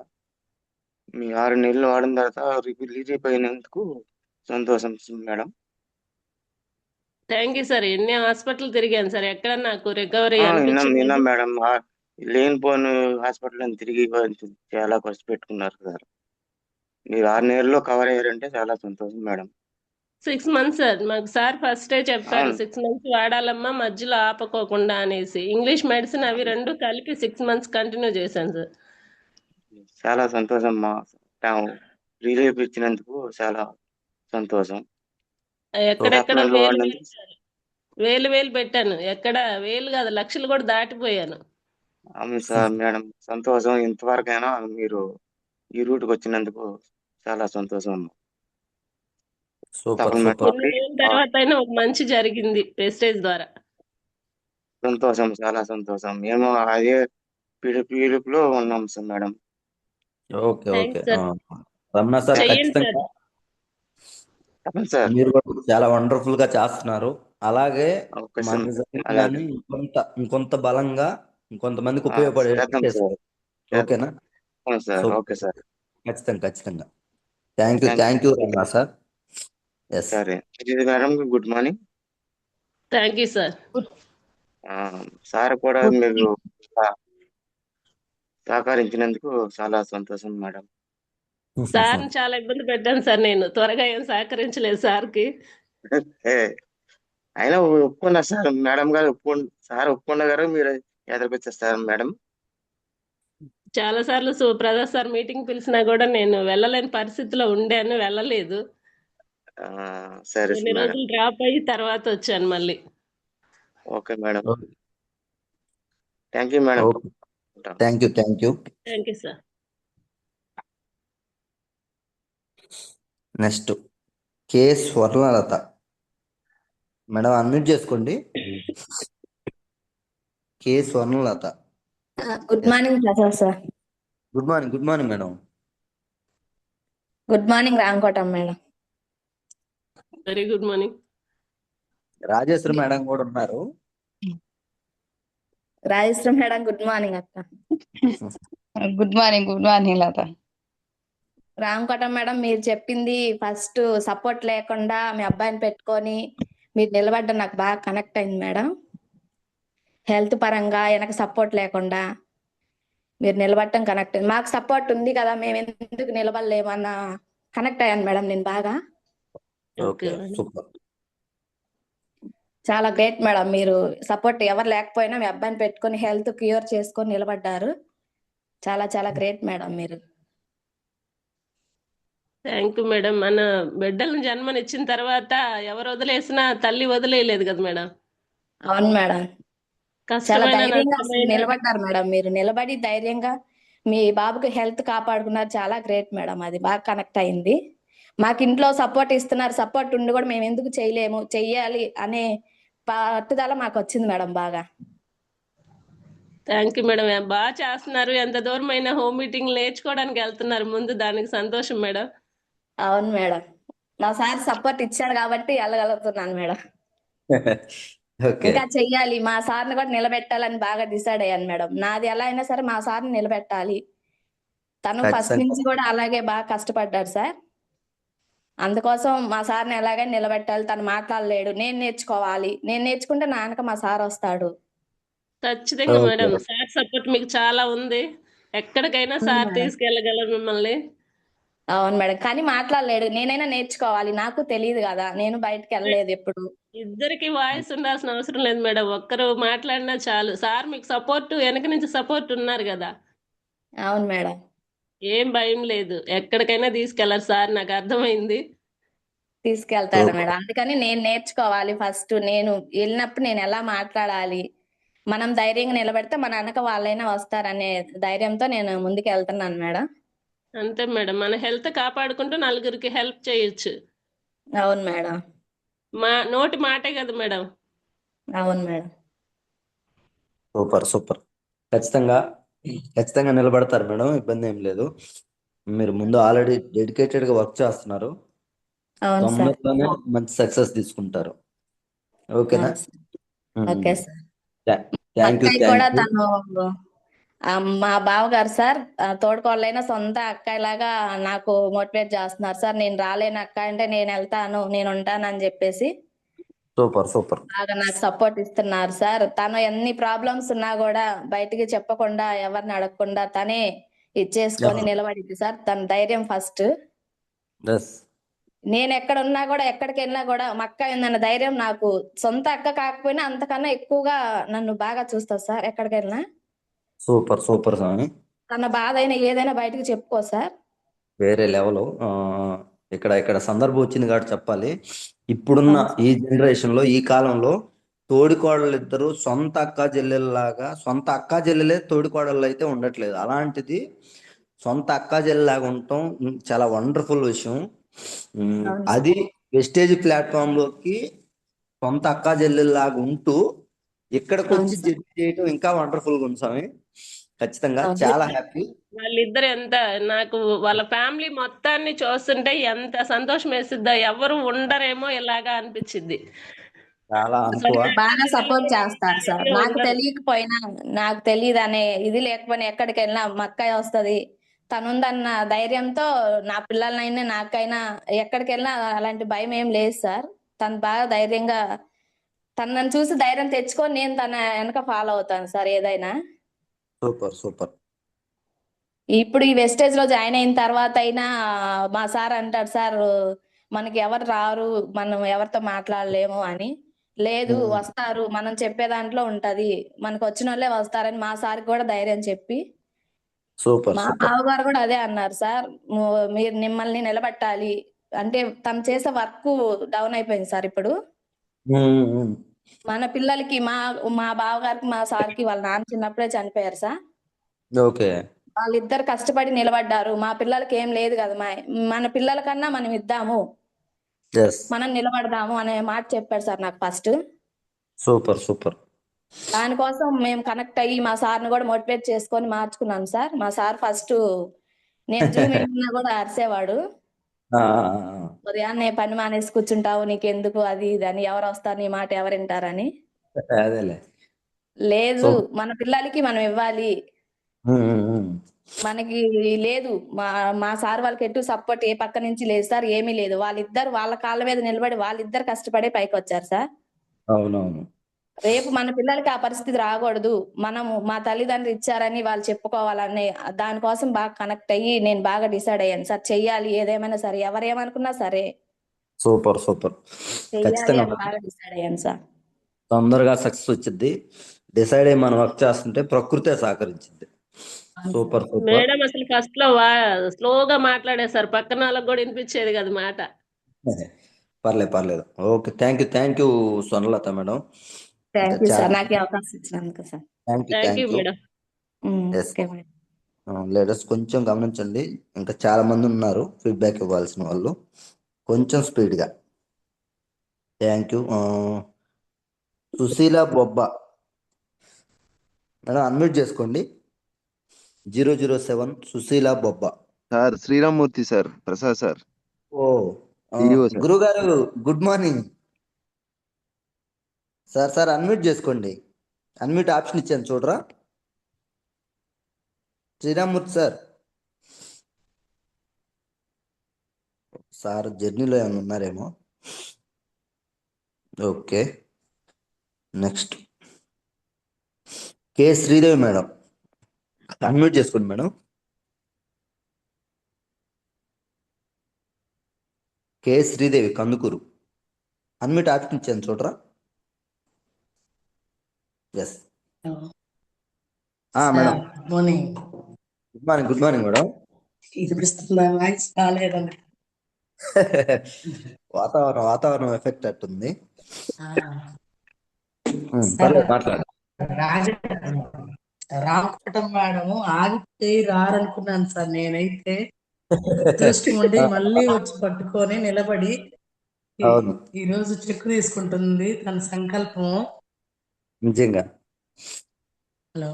G: మీ 6 నెలలు వాడిన తర్వాత రిలీఫ్ అయినందుకు సంతోషం మేడం.
E: Thank you sir. ఎన్ని హాస్పిటల్ తిరిగాను సార్, ఎక్కడ నాకు రికవరీ
G: విన్నాం
E: అనిపించలేదు.
G: మేడం. లేనిపోని హాస్పిటల్ అని తిరిగి చాలా ఖర్చు పెట్టుకున్నారు సార్. మీరు 6 నెలల్లో కవర్ అయ్యారంటే చాలా సంతోషం మేడం.
E: 6 మంత్స్ సార్, మాకు సార్ ఫస్టే చెప్పారు,
G: అవును
E: 6 మంత్స్ వాడాలమ్మా మధ్యలో ఆపకోకుండా అనేసి. ఇంగ్లీష్ మెడిసిన్ అవి రెండు కలిపి 6 మంత్స్ కంటిన్యూ చేశాను సార్.
G: చాలా సంతోషం మా రిలీఫ్ ఇచ్చినందుకు చాలా సంతోషం.
E: ఎక్కడెక్కడ
G: సప్లిమెంట్లు
E: వేలు
G: వాడినందుకు
E: వేలు పెట్టాను, ఎక్కడ వేలు కాదు లక్షలు కూడా దాటిపోయాను.
G: అవును సార్ మేడం, సంతోషం. ఇంతవరకైనా మీరు ఈ రూట్కి వచ్చినందుకు చాలా సంతోషం.
A: Super
G: supplement
A: super.
E: ఎన్ని రోజుల తర్వాత అయినా ఒక మంచి జరిగింది వెస్టేజ్ ద్వారా.
G: సంతోషం, చాలా సంతోషం. మేము అదే పీడిపిలో ఉన్నాం sir madam.
A: Okay okay.
E: Thanks sir.
A: Ramana sir,
E: చెయ్యండి సార్.
A: ఖచ్చితంగా
G: చెప్పండి సార్.
A: మీరు కూడా చాలా వండర్ఫుల్ గా చేస్తున్నారు. అలాగే
G: ఓకే
A: మన
G: సార్,
A: రిజల్ట్
G: అలాగే
A: కానీ ఇంకొంత బలంగా ఇంకొంతమందికి ఉపయోగపడేట్టు
G: చేద్దాం సార్.
A: చేస్తారు. ఓకేనా?
G: అవును సార్. Okay
A: super.
G: సార్.
A: ఖచ్చితంగా. Thank you Ramana sir. Yes.
G: సరే madam, good morning.
E: Thank you sir.
G: Sir కూడా మీరు సహకరించినందుకు చాలా సంతోషం మేడం.
E: సార్ని చాలా ఇబ్బంది పెట్టాను సార్, నేను త్వరగా ఏం సహకరించలేదు సార్కి.
G: అయినా ఒప్పుకున్నారు సార్, మేడం గారు సార్ ఒప్పుకున్న గారు మీరు ఎదురుకొచ్చేస్తారు మేడం.
E: చాలా సార్లు ప్రసాద్ సార్ మీటింగ్ పిలిచినా కూడా నేను వెళ్ళలేని పరిస్థితిలో ఉండాను, వెళ్ళలేదు.
G: ఆ, సరే
E: కొన్ని
G: మేడం.
E: రోజులు డ్రాప్ అయ్యి తర్వాత వచ్చాను మళ్ళీ.
G: Okay madam.
A: Okay
G: thank you madam.
A: Okay thank you
E: thank you sir.
A: Next K Swarnalatha madam unmute చేసుకోండి. K Swarnalatha.
H: Good morning Prasad sir.
A: Good morning madam.
H: Good morning Ramkotam madam.
E: Very good morning.
A: Rajeshwari madam కూడా ఉన్నారు.
H: Rajeshwara madam good morning అక్క.
B: Good morning Latha.
H: Ramkotam madam మీరు చెప్పింది first support లేకుండా మీ అబ్బాయిని పెట్టుకొని మీరు నిలబడ్డ నాకు బాగా కనెక్ట్ అయింది మేడం. హెల్త్ పరంగా వెనక సపోర్ట్ లేకుండా మీరు నిలబడటం కనెక్ట్ అయింది. మాకు సపోర్ట్ ఉంది కదా, మేము ఎందుకు నిలబడలేమన్న కనెక్ట్ అయ్యాను మేడం నేను బాగా.
A: Okay super.
H: చాలా గ్రేట్ మేడం. మీరు సపోర్ట్ ఎవరు లేకపోయినా మీ అబ్బాయిని పెట్టుకొని హెల్త్ క్యూర్ చేసుకొని నిలబడ్డారు. చాలా చాలా గ్రేట్ మేడం మీరు.
E: Thank you madam. మన బిడ్డలను జన్మనిచ్చిన తర్వాత ఎవరు వదిలేసినా తల్లి వదిలేయలేదు కదా మేడం.
H: అవును మేడం. చాలా
E: కష్టమైన
H: ధైర్యంగా
E: నష్టమైన
H: నిలబడ్డారు మేడం. మీరు నిలబడి ధైర్యంగా మీ బాబుకి హెల్త్ కాపాడుకున్నారు. చాలా గ్రేట్ మేడం. అది బాగా కనెక్ట్ అయింది. మాకు ఇంట్లో సపోర్ట్ ఇస్తున్నారు. సపోర్ట్ ఉండి కూడా మేము ఎందుకు చేయలేము, చెయ్యాలి అనే పట్టుదల మాకు వచ్చింది మేడం బాగా.
E: Thank you madam. బాగా చేస్తున్నారు. ఎంత దూరం అయినా హోమ్ మీటింగ్ నేర్చుకోవడానికి వెళ్తున్నారు ముందు, దానికి సంతోషం మేడం.
H: అవును మేడం. మా సార్ సపోర్ట్ ఇచ్చాడు కాబట్టి వెళ్ళగలుగుతున్నాను మేడం.
A: ఓకే
H: ఇంకా చెయ్యాలి, మా సార్ని కూడా నిలబెట్టాలని బాగా డిసైడ్ అయ్యాను మేడం. నాది ఎలా అయినా సరే మా సార్ని నిలబెట్టాలి. తను ఫస్ట్
A: ఖచ్చితంగా.
H: నుంచి కూడా అలాగే బాగా కష్టపడ్డాడు సార్. అందుకోసం మా సార్ని ఎలాగైనా నిలబెట్టాలి. తను మాట్లాడలేడు, నేను నేర్చుకోవాలి. నేను నేర్చుకుంటే నా వెనక మా సార్ వస్తాడు.
E: ఖచ్చితంగా
A: ఓకే
E: మేడం. సార్ సపోర్ట్ మీకు చాలా ఉంది. ఎక్కడికైనా
H: అవును
E: సార్
H: మేడం.
E: తీసుకెళ్ళగలరు మిమ్మల్ని.
H: అవును మేడం. కానీ మాట్లాడలేడు. నేనైనా నేర్చుకోవాలి. నాకు తెలియదు కదా, నేను బయటకు వెళ్ళలేదు ఎప్పుడు.
E: ఇద్దరికి వాయిస్ ఉండాల్సిన అవసరం లేదు మేడం. ఒక్కరు మాట్లాడినా చాలు. సార్ మీకు సపోర్ట్, వెనక నుంచి సపోర్ట్ ఉన్నారు కదా,
H: అవును మేడం.
E: ఏం భయం లేదు. ఎక్కడికైనా తీసుకెళ్లారు సార్, నాకు అర్థమైంది.
H: తీసుకెళ్తాడు
A: సూపర్.
H: మేడం. అందుకని నేను నేర్చుకోవాలి. ఫస్ట్ నేను వెళ్ళినప్పుడు నేను ఎలా మాట్లాడాలి, మనం ధైర్యంగా నిలబెడితే మన వెనక వాళ్ళైనా వస్తారనే ధైర్యంతో నేను ముందుకు వెళ్తున్నాను మేడం.
E: అంతే మేడం. మన హెల్త్ కాపాడుకుంటూ నలుగురికి హెల్ప్ చేయొచ్చు.
H: అవును మేడం.
E: మా నోటి మాటే కదా మేడం.
H: అవును మేడం.
A: సూపర్ ఖచ్చితంగా నిలబడతారు మేడం. ఇబ్బంది ఏం లేదు. మీరు ముందు ఆల్రెడీ డెడికేటెడ్ గా వర్క్ చేస్తున్నారు.
H: అవును సార్.
A: తొందరలోనే మంచి సక్సెస్ తీసుకుంటారు. ఓకేనా?
H: అవును sir. Okay sir.
A: Thank you
H: అక్కయ్య కూడా తను మా బావగారు సార్ తోడుకోవాలైనా సొంత అక్కయ్యలాగా నాకు మోటివేట్ చేస్తున్నారు సార్. నేను రాలేను అక్క అంటే నేను వెళ్తాను, నేను ఉంటాను అని చెప్పేసి
A: సూపర్.
H: బాగా నాకు సపోర్ట్ ఇస్తున్నారు సార్. తను ఎన్ని ప్రాబ్లమ్స్ ఉన్నా కూడా బయటికి చెప్పకుండా ఎవరిని అడగకుండా తనే ఇచ్చేసుకొని నిలబడింది సార్. తన ధైర్యం ఫస్ట్.
A: ఎస్
H: నేను ఎక్కడ ఉన్నా కూడా ఎక్కడికి వెళ్ళినా కూడా మా అక్క ఏందన్న ధైర్యం నాకు. సొంత అక్క కాకపోయినా అంతకన్నా ఎక్కువగా నన్ను బాగా చూస్తారు సార్ ఎక్కడికి వెళ్ళినా.
A: సూపర్ స్వామి.
H: తన బాధ అయినా ఏదైనా బయటకు చెప్పుకో సార్.
A: వేరే లెవెల్. ఇక్కడ సందర్భం వచ్చింది కాబట్టి చెప్పాలి. ఇప్పుడున్న ఈ జనరేషన్ లో, ఈ కాలంలో తోడికోడళ్ళు ఇద్దరు సొంత అక్కా చెల్లెల్లాగా, సొంత అక్కా చెల్లెలే తోడికోడళ్ళు అయితే ఉండట్లేదు. అలాంటిది సొంత అక్కా చెల్లెలాగా ఉండటం చాలా వండర్ఫుల్ విషయం. అది వెస్టేజ్ ప్లాట్ఫామ్ లోకి సొంత అక్కా చెల్లెల్లాగా ఉంటూ ఇక్కడికి వచ్చి జడ్జి చేయడం ఇంకా వండర్ఫుల్ గా ఉంది స్వామి. ఖచ్చితంగా చాలా హ్యాపీ.
E: వాళ్ళిద్దరు ఎంత, నాకు వాళ్ళ ఫ్యామిలీ మొత్తాన్ని చూస్తుంటే ఎంత సంతోషం వేసిద్దో. ఎవరు ఉండరేమో ఇలాగా అనిపించింది.
A: చాలా అనుకువ
H: బాగా సపోర్ట్ చేస్తారు సార్. నాకు తెలియకపోయినా, నాకు తెలియదు అనే ఇది లేకపోయినా ఎక్కడికి వెళ్ళినా మా అక్కయ్య వస్తుంది, తనుందన్న ధైర్యంతో నా పిల్లలనైనా నాకైనా ఎక్కడికి వెళ్ళినా అలాంటి భయం ఏం లేదు సార్. తను బాగా ధైర్యంగా, తను నన్ను చూసి ధైర్యం తెచ్చుకొని నేను తన వెనక ఫాలో అవుతాను సార్ ఏదైనా.
A: సూపర్.
H: ఇప్పుడు ఈ వెస్టేజ్ లో జాయిన్ అయిన తర్వాత అయినా మా సార్ అంటాడు సార్ మనకి ఎవరు రారు, మనం ఎవరితో మాట్లాడలేము అని. లేదు వస్తారు, మనం చెప్పే దాంట్లో ఉంటది, మనకు వచ్చిన వాళ్ళే వస్తారని మా సార్కి కూడా ధైర్యం చెప్పి
A: సూపర్
H: మా
A: సూపర్.
H: బావగారు కూడా అదే అన్నారు సార్. మీరు మిమ్మల్ని నిలబెట్టాలి అంటే తను చేసే వర్క్ డౌన్ అయిపోయింది సార్ ఇప్పుడు. మన పిల్లలకి మా బావగారికి మా సార్కి వాళ్ళ నాన్న చిన్నప్పుడే చనిపోయారు సార్.
A: ఓకే.
H: వాళ్ళిద్దరు కష్టపడి నిలబడ్డారు. మా పిల్లలకి ఏం లేదు కదా మన పిల్లల కన్నా మనం ఇద్దాము,
A: ఎస్.
H: మనం నిలబడదాము అనే మాట చెప్పాడు సార్ నాకు ఫస్ట్.
A: Super super.
H: దానికోసం మేము కనెక్ట్ అయ్యి మా సార్ని కూడా మోటివేట్ చేసుకొని మార్చుకున్నాం సార్. మా సార్ ఫస్ట్ నేను జూమ్ ఇన్నా కూడా అరిసేవాడు. ఉదయాన్నే పని మానేసి కూర్చుంటావు, నీకెందుకు అది ఇది అని, ఎవరు వస్తారు నీ మాట ఎవరు వింటారని.
A: అదేలే.
H: లేదు, మన పిల్లలకి మనం ఇవ్వాలి, మనకి లేదు. మా సార్ వాళ్ళకి ఎటు సపోర్ట్ ఏ పక్క నుంచి లేదు సార్, ఏమీ లేదు. వాళ్ళిద్దరు వాళ్ళ కాళ్ళ మీద నిలబడి వాళ్ళిద్దరు కష్టపడే పైకి వచ్చారు సార్.
A: అవునవును.
H: రేపు మన పిల్లలకి ఆ పరిస్థితి రాకూడదు, మనము మా తల్లిదండ్రులు ఇచ్చారని వాళ్ళు చెప్పుకోవాలనే దానికోసం బాగా కనెక్ట్ అయ్యి నేను బాగా డిసైడ్ అయ్యాను సార్. చెయ్యాలి, ఏదేమైనా సరే, ఎవరేమనుకున్నా సరే
A: సూపర్ సూపర్.
H: చెయ్యాలి
A: ఖచ్చితంగా
H: అని బాగా డిసైడ్ అయ్యాను సార్.
A: తొందరగా సక్సెస్ వచ్చింది. డిసైడ్ అయ్యి మనం వర్క్ చేస్తుంటే ప్రకృతే సహకరించింది. Super super.
E: మేడం అసలు ఫస్ట్ లో స్లోగా మాట్లాడేశారు, పక్కన వాళ్ళకి కూడా వినిపించేది కదా మాట.
A: పర్లేదు. Okay, thank you Swarnalatha madam.
H: Thank you sir, నాకు ఈ అవకాశం ఇచ్చినందుకు sir.
E: Thank you madam.
H: Okay madam.
A: Ladders కొంచెం గమనించండి, ఇంకా చాలా మంది ఉన్నారు ఫీడ్బ్యాక్ ఇవ్వాల్సిన వాళ్ళు, కొంచెం స్పీడ్గా. Thank you. Sushila Bobba madam unmute చేసుకోండి. 007 Sushila Bobba.
I: Sir Sriramamurthy sir, Prasad sir.
A: Oh గురుగారు, గుడ్ మార్నింగ్ సార్. అన్మ్యూట్ చేసుకోండి, అన్మ్యూట్ ఆప్షన్ ఇచ్చాను చూడరా. శ్రీరామ్మూర్తి సార్ జర్నీలో ఏమైనా ఉన్నారేమో. Okay, next K Sridevi madam, unmute చేసుకోండి madam. K Sridevi Kandukur, unmute option ఇచ్చాను చూడరా. Yes madam. Good morning madam. వాతావరణం ఎఫెక్ట్ అట్టుంది. మాట్లాడండి.
J: రామకటం మేడం ఆగితే రారనుకున్నాను సార్. నేనైతే అదృష్టం ఉండి మళ్ళీ వచ్చి పట్టుకొని నిలబడి ఈ రోజు చెక్ తీసుకుంటుంది తన సంకల్పం.
A: నిజంగా.
J: హలో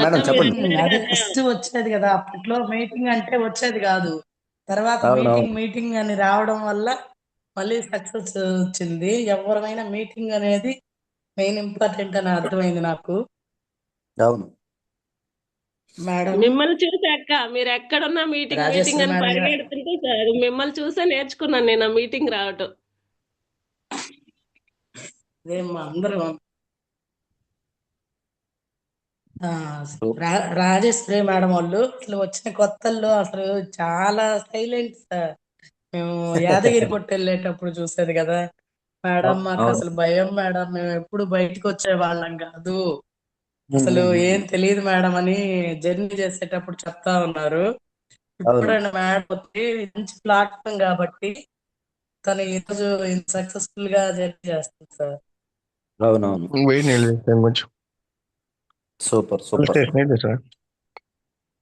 A: మేడం చెప్పండి.
J: అదే ఫస్ట్ వచ్చేది కదా, అప్పట్లో మీటింగ్ అంటే వచ్చేది కాదు. తర్వాత మీటింగ్ అని రావడం వల్ల మళ్ళీ సక్సెస్ వచ్చింది. ఎవరైనా మీటింగ్ అనేది మెయిన్ ఇంపార్టెంట్ అని అర్థమైంది నాకు.
A: అవును
J: మేడం,
E: మిమ్మల్ని చూసాక మీరు ఎక్కడున్నా మీటింగ్ అని పరిగెడుతుంటే సార్ మిమ్మల్ని చూసే నేర్చుకున్నాను నేను ఆ మీటింగ్ రావటం.
J: అందరూ రాజేశ్వరి మేడం వాళ్ళు అసలు వచ్చిన కొత్తల్లో అసలు చాలా సైలెంట్ సార్. మేము యాదగిరి కొట్టు వెళ్ళేటప్పుడు చూసేది కదా మేడం, మాకు అసలు భయం మేడం, మేము ఎప్పుడు బయటకు వచ్చే వాళ్ళం కాదు, అసలు ఏం తెలియదు మేడం అని జర్నీ చేసేటప్పుడు చెప్తా ఉన్నారు. ఇప్పుడు మేడం వచ్చి మంచి ప్లాట్ఫామ్ కాబట్టి తను ఈరోజు సక్సెస్ఫుల్ గా జర్నీ చేస్తుంది సార్.
A: అవునవును. సూపర్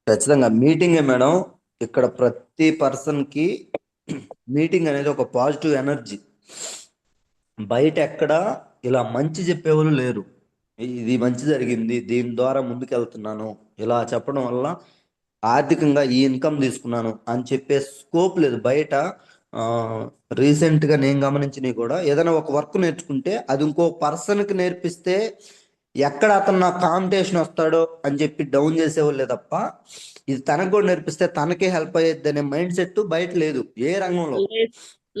A: ఖచ్చితంగా మీటింగే మేడం. ఇక్కడ ప్రతి పర్సన్ కి మీటింగ్ అనేది ఒక పాజిటివ్ ఎనర్జీ. బయట ఎక్కడ ఇలా మంచి చెప్పేవాళ్ళు లేరు. ఇది మంచి జరిగింది, దీని ద్వారా ముందుకెళ్తున్నాను, ఇలా చెప్పడం వల్ల ఆర్థికంగా ఈ ఇన్కమ్ తీసుకున్నాను అని చెప్పే స్కోప్ లేదు బయట. రీసెంట్గా నేను గమనించినవి కూడా, ఏదైనా ఒక వర్క్ నేర్చుకుంటే అది ఇంకో పర్సన్కి నేర్పిస్తే ఎక్కడ అతను నా కాంపిటీషన్ వస్తాడో అని చెప్పి డౌన్ చేసేవాళ్ళే తప్ప, ఇది తనకు కూడా నేర్పిస్తే తనకే హెల్ప్ అయ్యేది అనే మైండ్ సెట్ బయట లేదు ఏ రంగంలో.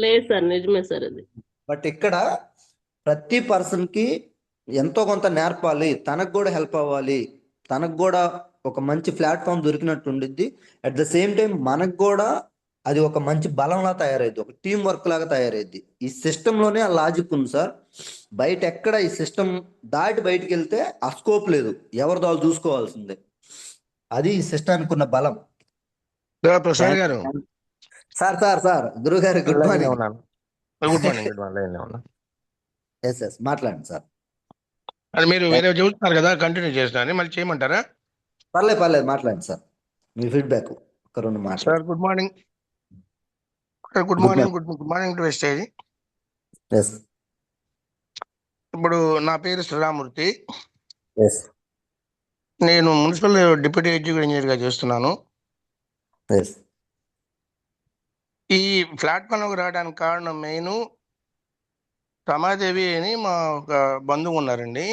E: లేదు సార్, నిజమే సార్ అది.
A: బట్ ఇక్కడ ప్రతి పర్సన్కి ఎంతో కొంత నేర్పాలి, తనకు కూడా హెల్ప్ అవ్వాలి, తనకు కూడా ఒక మంచి ప్లాట్ఫామ్ దొరికినట్టు ఉండిద్ది. అట్ ద సేమ్ టైం మనకు కూడా అది ఒక మంచి బలంలా తయారైద్ది, ఒక టీం వర్క్ లాగా తయారైద్ది. ఈ సిస్టంలోనే ఆ లాజిక్ ఉంది సార్. బయట ఎక్కడ ఈ సిస్టమ్ దాటి బయటికి వెళ్తే ఆ స్కోప్ లేదు, ఎవరిదో వాళ్ళు చూసుకోవాల్సిందే. అది ఈ సిస్టానికి ఉన్న బలం.
K: ప్రసాద్ గారు,
A: సార్ గురుగారు గుడ్
K: లైన్లో
A: మార్నింగ్.
K: ఉన్నాను. గుడ్ మార్నింగ్, లైన్లో ఉన్నాను.
A: ఎస్ మాట్లాడండి సార్.
K: అది మీరు వేరే చెబుతున్నారు కదా, కంటిన్యూ చేస్తాను, మళ్ళీ చేయమంటారా?
A: పర్లేదు మాట్లాడండి సార్. మీ ఫీడ్బ్యాక్ ఒక 2 మాటలు.
K: Sir good morning. Good morning to వెస్టేజ్.
A: ఎస్
K: ఇప్పుడు నా పేరు శ్రీరామూర్తి.
A: ఎస్
K: నేను మున్సిపల్ డిప్యూటీ ఎగ్జిక్యూటివ్ ఇంజనీర్గా చేస్తున్నాను.
A: ఎస్
K: ఈ ప్లాట్ఫామ్కి రావడానికి కారణం మెయిన్ రమాదేవి అని మా ఒక బంధువు ఉన్నారండి.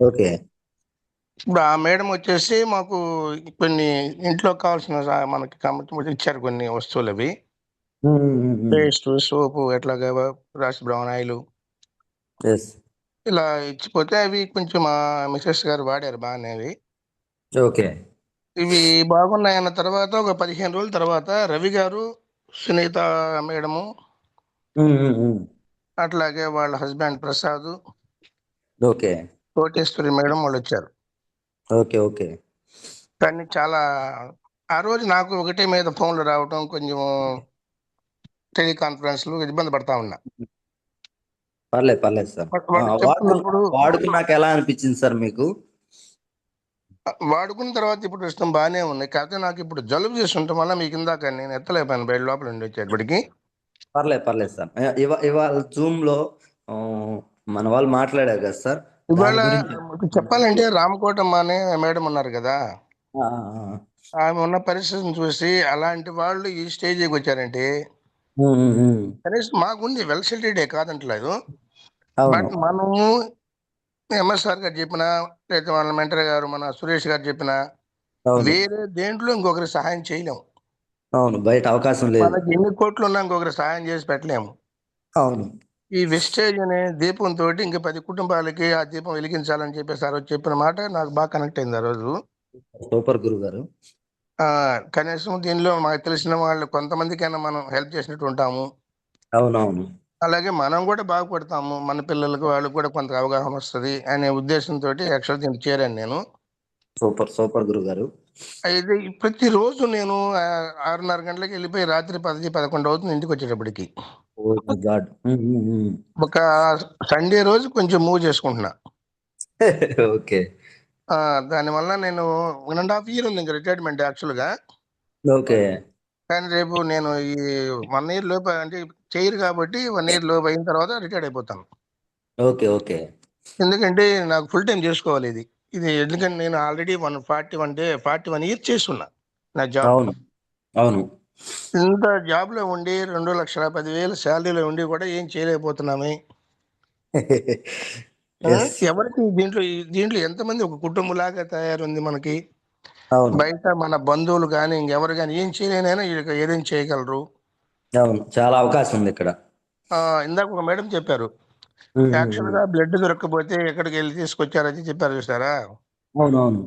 A: ఓకే.
K: ఇప్పుడు ఆ మేడం వచ్చేసి మాకు కొన్ని ఇంట్లో కావాల్సిన మనకి ఇచ్చారు కొన్ని వస్తువులు. అవి పేస్ట్, సోపు, ఎట్లాగా రాసి బ్రౌన్ ఆయిల్ ఇలా ఇచ్చిపోతే అవి కొంచెం మా మిసెస్ గారు వాడారు బాగానే. అవి
A: ఓకే.
K: ఇవి బాగున్నాయన్న తర్వాత ఒక 15 రోజుల తర్వాత రవి గారు, సునీత మేడము, అట్లాగే వాళ్ళ husband Prasad,
A: okay.
K: Koteswari madam వాళ్ళు వచ్చారు.
A: ఓకే. ఓకే.
K: కానీ చాలా ఆ రోజు నాకు ఒకటే మీద ఫోన్లు రావటం, కొంచెం టెలికాన్ఫరెన్స్లు ఇబ్బంది పడతా ఉన్నా.
A: పర్లేదు సార్. వాడుకున్నాక ఎలా అనిపించింది సార్ మీకు?
K: వాడుకున్న తర్వాత ఇప్పుడు ఇష్టం బాగానే ఉంది. కాకపోతే నాకు ఇప్పుడు జలుబు చేస్తుంటాం వల్ల మీకు ఇందాక నేను ఎత్తలేపాను, బయట లోపల నుండి వచ్చేటప్పటికి.
A: పర్లేదు సార్. ఇవాళ జూమ్ లో మన వాళ్ళు మాట్లాడారు కదా సార్.
K: ఇవాళ చెప్పాలంటే రామకోటమ్మ అనే మేడం ఉన్నారు కదా, ఆమె ఉన్న పరిస్థితిని చూసి అలాంటి వాళ్ళు ఈ స్టేజ్కి వచ్చారంటే కనీసం మాకుంది, వెల్ సెటిల్డే కాదంటలేదు. బట్ మనము ఎంఎస్ఆర్ గారు చెప్పినా, లేదా వాళ్ళ మెంటర్ గారు మన సురేష్ గారు చెప్పినా, వేరే దేంట్లో ఇంకొకరి సహాయం చేయలేము.
A: అవును, బయట అవకాశం లేదు.
K: మనకి ఎన్ని కోట్లు ఉన్నా ఇంకొకరి సహాయం చేసి పెట్టలేము.
A: అవును. ఈ
K: వెస్టేజ్ అనే దీపంతో ఇంకా 10 కుటుంబాలకి ఆ దీపం వెలిగించాలని చెప్పేసి ఆ రోజు చెప్పిన మాట నాకు బాగా కనెక్ట్ అయింది ఆ రోజు.
A: సూపర్ గురువు గారు.
K: కనీసం దీనిలో మాకు తెలిసిన వాళ్ళు కొంతమందికైనా మనం హెల్ప్ చేసినట్టు ఉంటాము.
A: అవునవును.
K: అలాగే మనం కూడా బాగుపడతాము, మన పిల్లలకు వాళ్ళకి కూడా కొంత అవగాహన వస్తుంది అనే ఉద్దేశంతో యాక్చువల్ దీనికి చేరాను నేను.
A: సూపర్ గురువు గారు.
K: అయితే ప్రతిరోజు నేను 6:30 గంటలకు వెళ్ళిపోయి రాత్రి 10-11 అవుతుంది ఇంటికి వచ్చేటప్పటికి. ఒక సండే రోజు కొంచెం మూవ్ చేసుకుంటున్నా.
A: ఓకే.
K: దానివల్ల నేను 1.5 year ఉంది ఇంకా రిటైర్మెంట్ యాక్చువల్గా.
A: ఓకే.
K: కానీ రేపు నేను ఈ 1 year లోపు అంటే చేయరు కాబట్టి 1 year లోపు అయిన తర్వాత రిటైర్డ్ అయిపోతాను.
A: ఓకే. ఓకే.
K: ఎందుకంటే నాకు ఫుల్ టైం చేసుకోవాలి ఇది ఎందుకంటే నేను ఆల్రెడీ 41 years చేస్తున్నా నా జాబ్.
A: అవును.
K: ఇంత జాబ్ లో ఉండి 2,10,000 శాలరీలో ఉండి కూడా ఏం చేయలేకపోతున్నామే. ఎవరికి దీంట్లో ఎంతమంది ఒక కుటుంబం లాగా తయారుంది మనకి. బయట మన బంధువులు కానీ ఇంకెవరు కానీ ఏం చేయలేనైనా ఏదేం చేయగలరు.
A: అవును, చాలా అవకాశం ఉంది ఇక్కడ.
K: ఇందాక ఒక మేడం చెప్పారు, యాక్చువల్ గా బ్లడ్ దొరకకపోతే ఎక్కడికి వెళ్ళి తీసుకొచ్చారని చెప్పారు చూసారా.
A: అవునవును.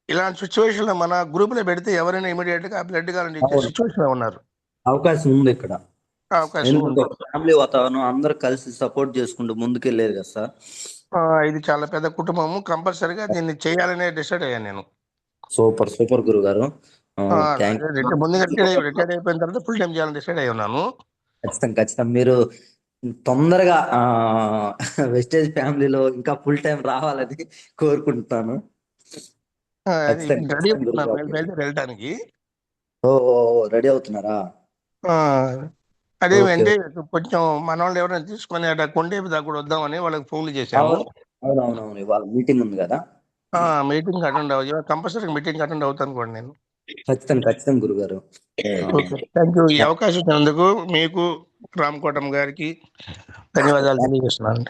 K: ఇలాంటి సిచ్యువేషన్ లో మన గ్రూప్ లో పెడితే ఎవరైనా ఇమీడియట్ గా బ్లడ్ కావాలని ఇచ్చే సిచ్యువేషన్ లో ఉన్నారు.
A: అవకాశం ఉంది ఇక్కడ.
K: అవకాశం ఉంది.
A: ఫ్యామిలీ వాతావరణం అందరూ కలిసి సపోర్ట్ చేసుకుంటూ ముందుకెళ్ళేది కదా సార్.
K: ఇది చాలా పెద్ద కుటుంబము, కంపల్సరిగా దీన్ని చేయాలనే డిసైడ్ అయ్యాను నేను.
A: సూపర్ గురువు గారు.
K: ముందుగా రిటైర్డ్ అయిపోయిన తర్వాత ఫుల్ టైం చేయాలని డిసైడ్ అయ్యి ఉన్నాను.
A: ఖచ్చితంగా మీరు తొందరగా వెస్టేజ్ ఫ్యామిలీలో ఇంకా ఫుల్ టైం రావాలని కోరుకుంటున్నాను.
K: వెళ్ళటానికి
A: రెడీ అవుతున్నారా?
K: అదే అంటే కొంచెం మన వాళ్ళు ఎవరైనా తీసుకొని కొండేపు దాకా కూడా వద్దామని వాళ్ళకి ఫోన్లు చేశాము.
A: అవునవునవును, ఇవాళ మీటింగ్ ఉంది కదా.
K: మీటింగ్ అటెండ్ అవ్వాలి, కంపల్సరీ మీటింగ్ అటెండ్ అవుతాను కూడా నేను.
A: ఖచ్చితంగా గురుగారు.
K: Thank you. ఈ అవకాశం ఇచ్చినందుకు మీకు రామకోటం గారికి ధన్యవాదాలు తెలియజేస్తున్నాను.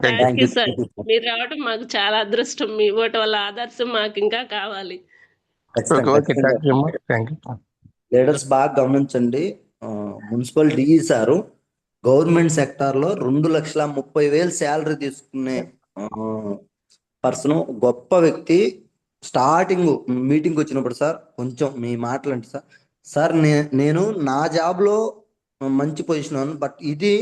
E: థ్యాంక్ యూ సార్, మీరు రావడం మాకు చాలా అదృష్టం. మీ ఓటు వల్ల ఆదర్శం మాకు ఇంకా కావాలి.
A: లీడర్స్ బాగా గమనించండి. Municipal DE sir government sector లో 2,30,000 శాలరీ తీసుకునే పర్సన్, గొప్ప వ్యక్తి. స్టార్టింగ్ మీటింగ్ వచ్చినప్పుడు సార్ కొంచెం మీ మాటలు అంటే సార్ నేను నా జాబ్ లో మంచి పొజిషన్, బట్ ఇది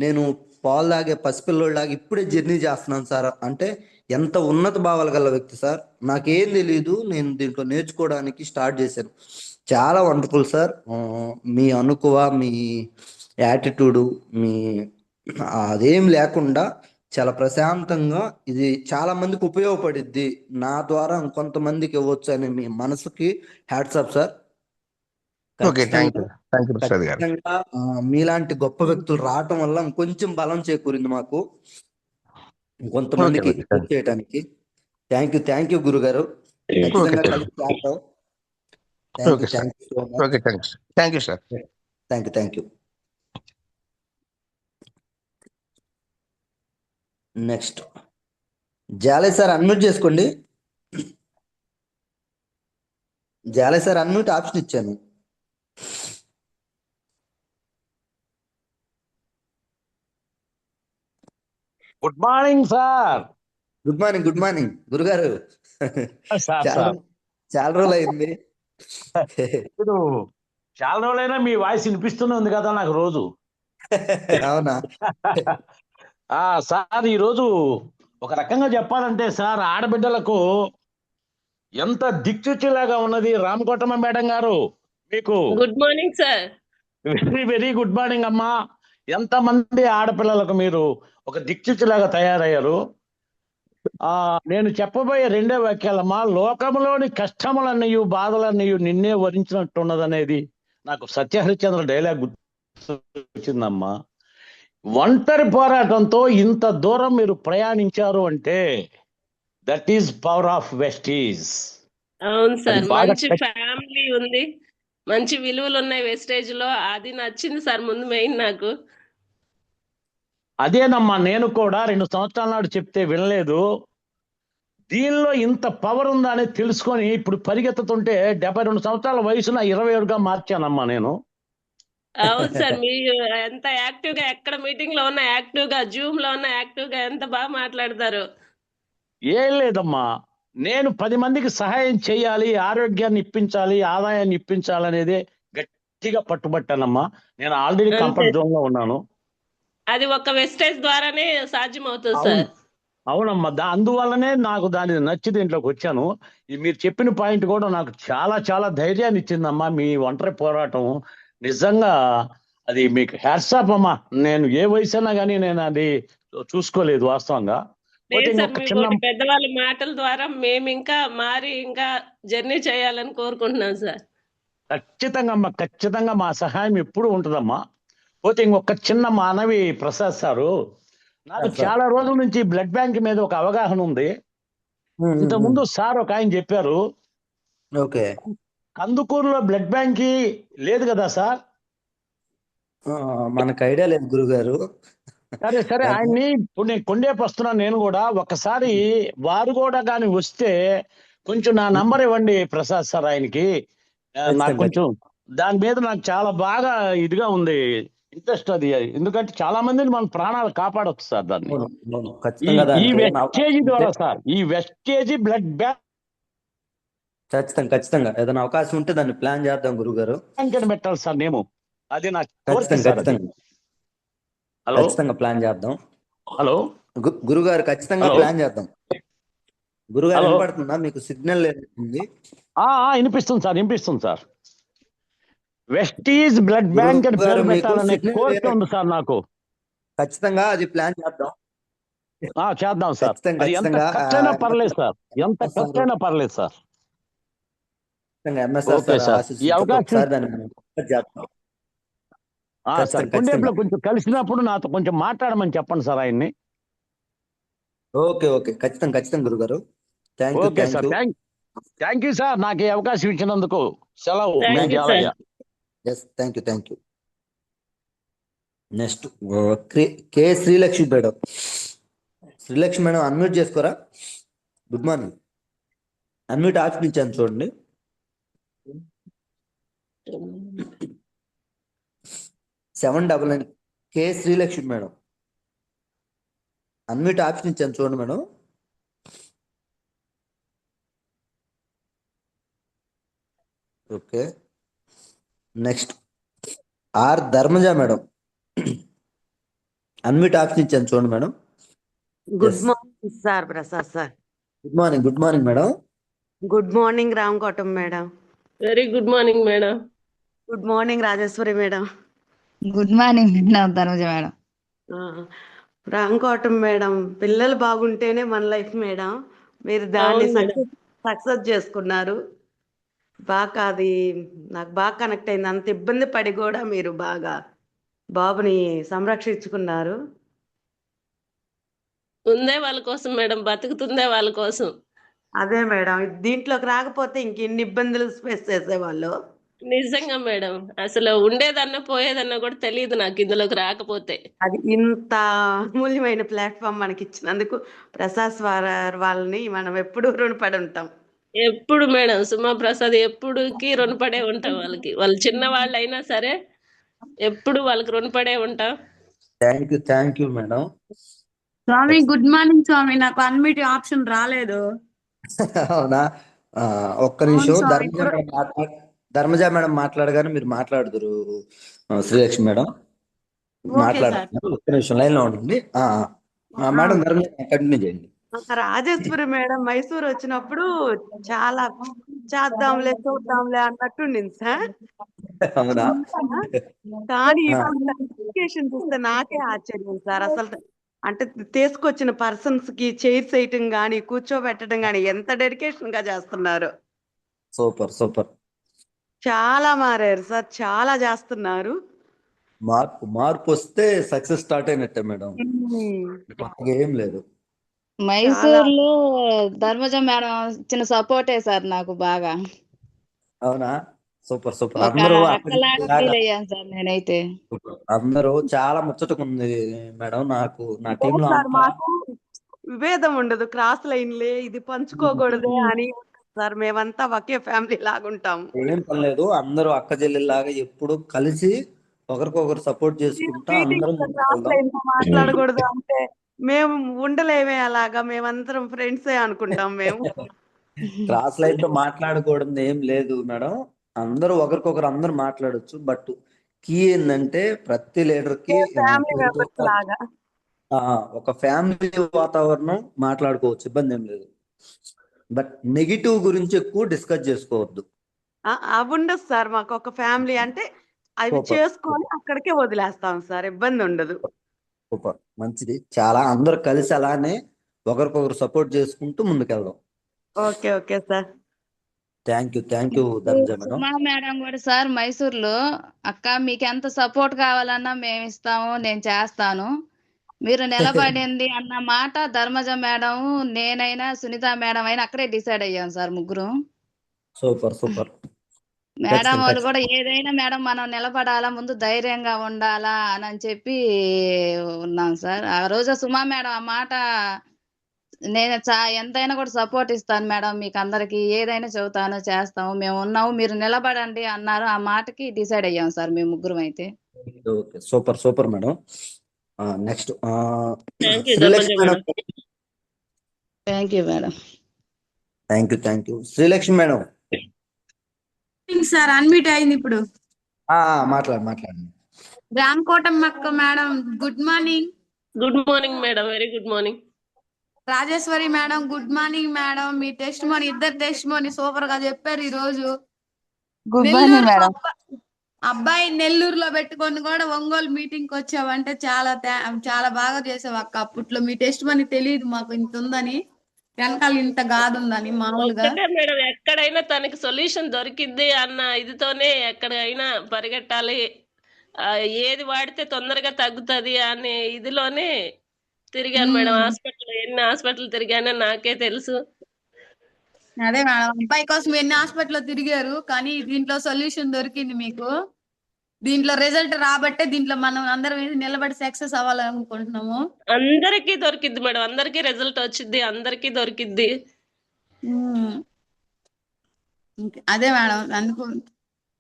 A: నేను పాలు తాగే పసిపిల్లోళ్ళలాగా ఇప్పుడే జర్నీ చేస్తున్నాను సార్ అంటే ఎంత ఉన్నత భావాలు గల వ్యక్తి సార్. నాకేం తెలియదు, నేను దీంట్లో నేర్చుకోవడానికి స్టార్ట్ చేశాను. చాలా వండర్ఫుల్ సార్. మీ అనుకువ, మీ యాటిట్యూడు, మీ అదేం లేకుండా చాలా ప్రశాంతంగా ఇది చాలా మందికి ఉపయోగపడిద్ది, నా ద్వారా ఇంకొంతమందికి ఇవ్వచ్చు అని మీ మనసుకి hats off sir.
K: Okay, thank you Prasad గారు.
A: ఖచ్చితంగా మీలాంటి గొప్ప వ్యక్తులు రావటం వల్ల ఇంకొంచెం బలం చేకూరింది మాకు, ఇంకొంతమందికి హెల్ప్ చేయడానికి. థ్యాంక్ యూ గురుగారు. ఖచ్చితంగా కలిసి చేద్దాం. Thank you so much.
K: Okay, thank you sir.
A: Thank you. Next Jale sir, unmute చేసుకోండి. జాలే సార్, అన్మ్యూట్ ఆప్షన్ ఇచ్చాను.
L: Good morning sir.
A: Good morning గురుగారు. చాలా రోజులు అయింది.
L: ఇప్పుడు చాలా రోజులైనా మీ వాయిస్ వినిపిస్తూనే ఉంది కదా నాకు రోజు.
A: అవునా?
L: సార్, ఈరోజు ఒక రకంగా చెప్పాలంటే సార్, ఆడబిడ్డలకు ఎంత దిక్చుచ్చిలాగా ఉన్నది రామకోటమ్మ మేడం గారు. మీకు
E: good morning sir.
L: Very very good morning అమ్మా. ఎంతమంది ఆడపిల్లలకు మీరు ఒక దిక్చుచ్చిలాగా తయారయ్యారు. నేను చెప్పబోయే రెండో వాక్యాలమ్మా, లోకంలోని కష్టములన్నయు బాధలన్నయు నిన్నే వరించినట్టున్నదనేది నాకు సత్యహరిచంద్ర డైలాగ్ గుర్తొచ్చిందమ్మా. ఒంటరి పోరాటంతో ఇంత దూరం మీరు ప్రయాణించారు అంటే that is power of Vestige.
E: అవును సార్, మంచి ఫ్యామిలీ ఉంది, మంచి విలువలు ఉన్నాయి వెస్టేజ్ లో. అది నచ్చింది సార్ ముందు మెయిన్ నాకు.
L: అదేనమ్మా, నేను కూడా 2 సంవత్సరాల నాడు చెప్తే వినలేదు. దీనిలో ఇంత పవర్ ఉందా అనేది తెలుసుకొని ఇప్పుడు పరిగెత్తుతుంటే 72 సంవత్సరాల వయసున 27గా మార్చానమ్మా నేను.
E: అవును సార్, మీరు ఎంత యాక్టివ్ గా, ఎక్కడ మీటింగ్ లో ఉన్నా యాక్టివ్ గా, జూమ్ లో ఉన్నా యాక్టివ్ గా, ఎంత బాగా మాట్లాడతారు.
L: ఏం లేదమ్మా, నేను 10 మందికి సహాయం చేయాలి, ఆరోగ్యాన్ని ఇప్పించాలి, ఆదాయాన్ని ఇప్పించాలి అనేది గట్టిగా పట్టుబట్టానమ్మా. నేను ఆల్రెడీ కంఫర్ట్ జోన్ లో ఉన్నాను.
E: అది ఒక వెస్టేజ్ ద్వారానే సాధ్యం అవుతుంది సార్.
L: అవునమ్మా, అందువల్లనే నాకు దాని నచ్చి దీంట్లోకి వచ్చాను. మీరు చెప్పిన పాయింట్ కూడా నాకు చాలా చాలా ధైర్యాన్ని ఇచ్చిందమ్మా. మీ ఒంటరి పోరాటం నిజంగా అది మీకు హ్యాట్స్ ఆఫ్ అమ్మా. నేను ఏ వయసు అయినా కానీ నేను అది చూసుకోలేదు వాస్తవంగా.
E: పెద్దవాళ్ళ మాటల ద్వారా మేము ఇంకా మారి ఇంకా జర్నీ చేయాలని కోరుకుంటున్నాం సార్.
L: ఖచ్చితంగా అమ్మా, ఖచ్చితంగా మా సహాయం ఎప్పుడు ఉంటుందమ్మా. పోతే ఇంకొక చిన్న మనవి ప్రసాద్ సారు, నాకు చాలా రోజుల నుంచి బ్లడ్ బ్యాంక్ మీద ఒక అవగాహన ఉంది. ఇంతకుముందు సార్ ఒక ఆయన చెప్పారు, కందుకూరులో బ్లడ్ బ్యాంక్ లేదు కదా సార్?
A: మనకు ఐడియా లేదు గురుగారు.
L: సరే ఆయన్ని ఇప్పుడు నేను కొండేపు వస్తున్నాను. నేను కూడా ఒకసారి వారు కూడా కానీ వస్తే కొంచెం నా నంబర్ ఇవ్వండి ప్రసాద్ సార్. ఆయనకి నాకు కొంచెం దాని మీద నాకు చాలా బాగా ఇదిగా ఉంది, ఇంట్రెస్ట్ అది. ఎందుకంటే చాలా మందిని మన ప్రాణాలు కాపాడొచ్చు సార్ దాన్ని. ఈ వెస్టేజ్ ద్వారా సార్, ఈ వెస్టేజ్ బ్లడ్ బ్యాంక్
A: ఖచ్చితంగా ఏదైనా అవకాశం ఉంటే దాన్ని ప్లాన్ చేద్దాం గురుగారు.
L: పెట్టాలి సార్ మేము. అది నాకు
A: ఖచ్చితంగా ప్లాన్ చేద్దాం.
L: హలో
A: గురుగారు, ఖచ్చితంగా ప్లాన్ చేద్దాం. గురుగారు వినపడుతుందా మీకు? సిగ్నల్ లేదు.
L: వినిపిస్తుంది సార్, వినిపిస్తుంది సార్. వెస్టీజ్ బ్లడ్ బ్యాంక్ అని పేరు పెట్టాలనే కోరిక ఉంది సార్ నాకు.
A: ఖచ్చితంగా అది ప్లాన్ చేద్దాం.
L: చేద్దాం సార్. ఎంత ఖర్చైనా పర్లేదు సార్, ఎంత ఖర్చైనా పర్లేదు సార్. ఈ అవకాశం సార్ కొండేపులో కొంచెం కలిసినప్పుడు నాతో కొంచెం మాట్లాడమని చెప్పండి సార్ ఆయన్ని.
A: ఓకే ఖచ్చితంగా గురుగారు.
L: థ్యాంక్ యూ సార్, నాకు ఈ అవకాశం ఇచ్చినందుకు. సెలవు.
A: Thank you. Next K Srilakshmi madam. Srilakshmi madam, unmute చేసుకోరా. Good morning. అన్మ్యూట్ ఆప్షన్ ఇచ్చాను చూడండి. 799 K Srilakshmi madam, unmute option ఇచ్చాను చూడండి madam. Okay. Next R Dharmaja madam, unmute option ఇచ్చాను చూడండి madam.
M: Good morning sir Prasad sir.
A: Good morning madam.
M: Good morning Ramakotam madam.
E: Very good morning madam.
M: Good morning Rajeshwari madam.
B: Good morning madam Tanuja madam.
M: Ramakotam madam, పిల్లలు బాగుంటేనే మన life madam. మీరు దాన్ని
E: అవును madam.
M: Success చేసుకున్నారు. బాగా అది నాకు బాగా కనెక్ట్ అయింది. అంత ఇబ్బంది పడి కూడా మీరు బాగా బాబుని సంరక్షించుకున్నారు.
E: ఉందే వాళ్ళ కోసం మేడం, బతుకుతుందే వాళ్ళ కోసం.
M: అదే మేడం, దీంట్లోకి రాకపోతే ఇంక ఇన్ని ఇబ్బందులు ఫేస్ చేసేవాళ్ళు.
E: నిజంగా మేడం, అసలు ఉండేదన్నా పోయేదన్నా కూడా తెలియదు నాకు ఇందులోకి రాకపోతే.
M: అది ఇంత అమూల్యమైన ప్లాట్ఫామ్ మనకి ఇచ్చినందుకు ప్రసాద్ సార్ వాళ్ళని మనం ఎప్పుడూ రుణపడి ఉంటాం.
E: ఎప్పుడు మేడం సుమా ప్రసాద్ ఎప్పుడుకి రుణపడే ఉంటాం వాళ్ళకి. వాళ్ళు చిన్న వాళ్ళు అయినా సరే ఎప్పుడు వాళ్ళకి రుణపడే ఉంటాం.
A: Thank you madam.
N: Swamy good morning Swamy. నాకు అన్మ్యూట్ ఆప్షన్ రాలేదు.
A: అవునా? ఒక్క
N: అవును
A: నిమిషం.
N: స్వామి.
A: ధర్మజ మేడం మాట్లాడగానే మీరు మాట్లాడుదురు శ్రీలక్ష్మి మేడం.
N: Okay sir.
A: మాట్లాడుతున్నారు. ఒక్క నిమిషం లైన్ లో ఉండండి. మేడం ధర్మజ కంటిన్యూ చేయండి.
M: రాజేశ్వరి మేడం మైసూర్ వచ్చినప్పుడు చాలా చేద్దాంలే చూద్దాంలే అన్నట్టుండింది సార్.
A: అవునా?
M: కానీ ఇప్పుడు డెడికేషన్ చూస్తే నాకే ఆశ్చర్యం సార్. అసలు అంటే తీసుకొచ్చిన పర్సన్స్ కి చైర్స్ వేయటం గానీ కూర్చోబెట్టడం గానీ ఎంత డెడికేషన్ గా చేస్తున్నారు.
A: Super super.
M: చాలా మారారు సార్, చాలా చేస్తున్నారు.
A: మార్పు వస్తే సక్సెస్ స్టార్ట్ అయినట్టే మేడం. కొత్తగా ఏం లేదు.
B: మైసూర్లో ధర్మజ మేడం ఇచ్చిన సపోర్టే సార్ నాకు బాగా.
A: అవునా? Super super.
B: ఒక
A: అందరూ
B: అక్కలాగా ఫీల్ అయ్యాను సార్ నేనైతే.
A: అందరూ చాలా ముచ్చటకుంది మేడం. నాకు నా టీమ్ లో
M: సార్ మాకు విభేదం ఉండదు, క్రాస్ లైన్లే ఇది పంచుకోకూడదే అని సార్. మేమంతా ఒకే ఫ్యామిలీ లాగుంటాం.
A: ఏం పని లేదు. అందరూ అక్క చెల్లెల్లాగా ఎప్పుడు కలిసి ఒకరికొకరు సపోర్ట్ చేసుకుంటా అందరం
M: క్రాస్ లైన్ మాట్లాడకూడదు అంటే మేము ఉండలేమే అలాగా. మేమందరం ఫ్రెండ్సే అనుకుంటాం మేము.
A: క్రాస్ లైన్ తో మాట్లాడకూడదు ఏం లేదు మేడం. అందరూ ఒకరికొకరు అందరూ మాట్లాడొచ్చు. బట్ కీ ఏంటంటే ప్రతి లీడర్ కి ఒక ఫ్యామిలీ వాతావరణం మాట్లాడుకోవచ్చు, ఇబ్బంది ఏం లేదు. బట్ నెగిటివ్ గురించి ఎక్కువ డిస్కస్ చేసుకోవద్దు.
M: అవి ఉండదు సార్. మాకు ఒక ఫ్యామిలీ అంటే అవి చేసుకొని అక్కడికే వదిలేస్తాం సార్, ఇబ్బంది ఉండదు.
A: సూపర్, మంచిది. చాలా అందరూ కలిసి అలానే ఒకరికొకరు సపోర్ట్ చేసుకుంటూ ముందుకెళ్దాం.
M: Okay okay sir.
A: Thank you Dharmaja madam.
B: Suma madam కూడా సార్ మైసూర్లో, అక్క మీకు ఎంత సపోర్ట్ కావాలన్నా మేము ఇస్తాము, నేను చేస్తాను, మీరు నిలబడింది అన్న మాట ధర్మజ మేడం, నేనైనా సునీత మేడం అయినా అక్కడే డిసైడ్ అయ్యాం సార్ ముగ్గురు.
A: సూపర్.
B: మేడం వాళ్ళు కూడా ఏదైనా మేడం మనం నిలబడాలా, ముందు ధైర్యంగా ఉండాలా అని చెప్పి ఉన్నాం సార్. ఆ రోజు సుమా మేడం ఆ మాట, నేను ఎంతైనా కూడా సపోర్ట్ ఇస్తాను మేడం, మీకు అందరికి ఏదైనా చెబుతాను, చేస్తాము, మేము ఉన్నాము, మీరు నిలబడండి అన్నారు. ఆ మాటకి డిసైడ్ అయ్యాం సార్ మేము ముగ్గురం అయితే.
A: Okay, super madam. Next
E: Srilakshmi madam.
B: Thank you madam.
A: Thank you Srilakshmi madam.
N: Sir unmute అయింది ఇప్పుడు.
A: మాట్లాడండి.
N: రామకోటం అక్క madam good morning.
E: Good morning madam, very good morning.
N: Rajeshwari madam good morning madam. మీ టెస్ట్ మోని, ఇద్దరు టెస్ట్ మోని సూపర్ గా చెప్పారు ఈ రోజు.
B: Good morning madam.
N: అబ్బాయి నెల్లూరులో పెట్టుకొని కూడా ఒంగోలు మీటింగ్ కి వచ్చావంటే చాలా బాగా చేసావు అక్క. అప్పట్లో మీ టెస్ట్ మోని తెలియదు మాకు ఇంత ఉందని, వెనకాల ఇంత కాదుందని. మామూలుగా
E: మేడం ఎక్కడైనా తనకి సొల్యూషన్ దొరికిద్ది అన్న ఇదితోనే ఎక్కడైనా పరిగెట్టాలి, ఏది వాడితే తొందరగా తగ్గుతుంది అనే ఇదిలోనే తిరిగాను మేడం. ఎన్ని హాస్పిటల్ తిరిగానో నాకే తెలుసు.
N: అదే మేడం, అబ్బాయి కోసం ఎన్ని హాస్పిటల్ తిరిగారు, కానీ దీంట్లో సొల్యూషన్ దొరికింది మీకు. దీంట్లో రిజల్ట్ రాబట్టే దీంట్లో మనం అందరం నిలబడి సక్సెస్ అవ్వాలనుకుంటున్నాము.
E: అందరికీ దొరికిద్ది మేడం, అందరికీ రిజల్ట్ వచ్చింది, అందరికీ దొరికిద్ది.
N: అదే మేడం, అందుకు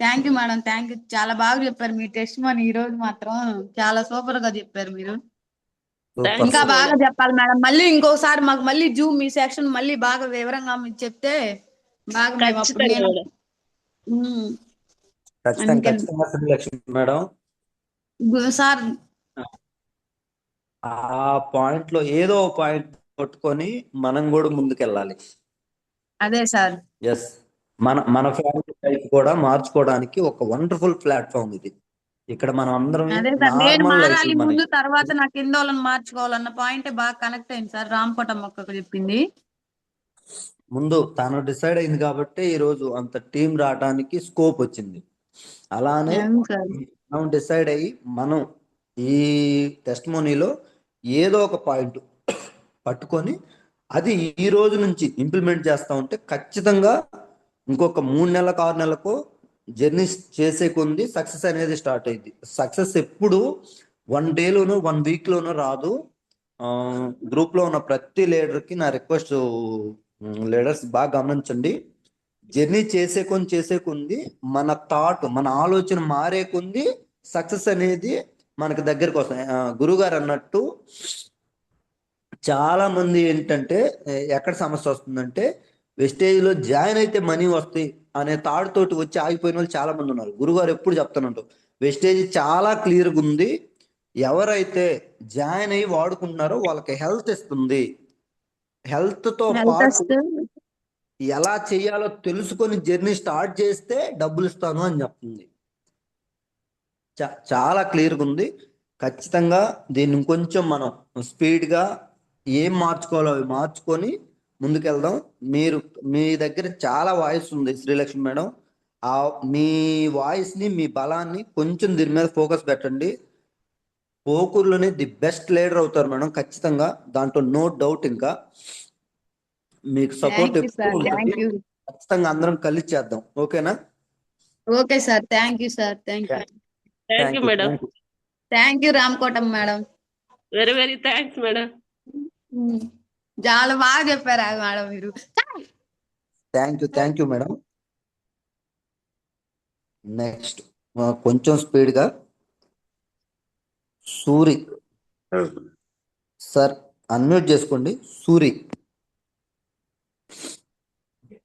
N: thank you madam, thank you. చాలా బాగా చెప్పారు మీ టెస్ట్ మని. ఈ రోజు మాత్రం చాలా సూపర్ గా చెప్పారు మీరు. ఇంకా బాగా చెప్పాలి మేడం. మళ్ళీ ఇంకోసారి మాకు మళ్ళీ జూమ్ మీ సెక్షన్ మళ్ళీ బాగా వివరంగా మీరు చెప్తే బాగా మేము అప్పుడు
A: మేడం
N: సార్
A: ఆ పాయింట్ లో ఏదో పాయింట్ పట్టుకొని మనం కూడా ముందుకెళ్ళాలి.
N: అదే సార్.
A: ఎస్, మన ఫ్యామిలీ లైఫ్ కూడా మార్చుకోవడానికి ఒక వండర్ఫుల్ ప్లాట్ఫామ్ ఇది. ఇక్కడ మనం అందరం
N: అదే సార్, నేను
A: నార్మల్ లైఫ్
N: మారాలి ముందు,
A: మనకి.
N: తర్వాత నా కింద వాళ్ళని మార్చుకోవాలన్న పాయింట్ బాగా కనెక్ట్ అయింది సార్ రామకోటమ్మ అక్కకు చెప్పింది.
A: ముందు తను డిసైడ్ అయింది కాబట్టి ఈరోజు అంత టీం రావడానికి స్కోప్ వచ్చింది. అలానే
N: అవును సార్.
A: మనం డిసైడ్ అయ్యి మనం ఈ టెస్టిమోనీలో ఏదో ఒక పాయింట్ పట్టుకొని అది ఈ రోజు నుంచి ఇంప్లిమెంట్ చేస్తా ఉంటే ఖచ్చితంగా ఇంకొక 3 నెలలకు 6 నెలలకు జర్నీ చేసే కొంది సక్సెస్ అనేది స్టార్ట్ అయింది. సక్సెస్ ఎప్పుడు 1 డేలోనూ 1 వీక్లోనూ రాదు. గ్రూప్లో ఉన్న ప్రతి లీడర్కి నా రిక్వెస్ట్, లీడర్స్ బాగా గమనించండి. జర్నీ చేసే కొంది మన థాట్, మన ఆలోచన మారే కొంది సక్సెస్ అనేది మనకి దగ్గరకు వస్తాయి. గురుగారు అన్నట్టు చాలా మంది ఏంటంటే ఎక్కడ సమస్య వస్తుందంటే వెస్టేజ్లో జాయిన్ అయితే మనీ వస్తాయి అనే థాట్ తోటి వచ్చి ఆగిపోయిన వాళ్ళు చాలా మంది ఉన్నారు. గురుగారు ఎప్పుడు చెప్తానంటూ వెస్టేజ్ చాలా క్లియర్గా ఉంది. ఎవరైతే జాయిన్ అయ్యి వాడుకుంటున్నారో వాళ్ళకి హెల్త్ ఇస్తుంది. హెల్త్తో పాటు ఎలా చేయాలో తెలుసుకొని జర్నీ స్టార్ట్ చేస్తే డబ్బులు ఇస్తాను అని చెప్తుంది. చాలా క్లియర్గా ఉంది. ఖచ్చితంగా దీన్ని ఇంకొంచెం మనం స్పీడ్గా ఏం మార్చుకోవాలో అవి మార్చుకొని ముందుకెళ్దాం. మీ దగ్గర చాలా వాయిస్ ఉంది శ్రీలక్ష్మి మేడం. మీ వాయిస్ని, మీ బలాన్ని కొంచెం దీని మీద ఫోకస్ పెట్టండి. పోకూరులోనే ది బెస్ట్ లీడర్ అవుతారు మేడం ఖచ్చితంగా, దాంట్లో నో డౌట్. ఇంకా మీకు సపోర్ట్ ఎప్పుడు ఉంటుంది. ఖచ్చితంగా అందరం కలిసి చేద్దాం. ఓకేనా?
N: Okay sir, thank you sir. Thank you
E: madam.
N: Thank you Ramakotamma madam.
E: Very very thanks madam.
N: చాలా బాగా చెప్పారు మేడం మీరు.
A: Thank you madam. నెక్స్ట్ కొంచెం స్పీడ్గా సూరి సార్ అన్మ్యూట్ చేసుకోండి. సూరి,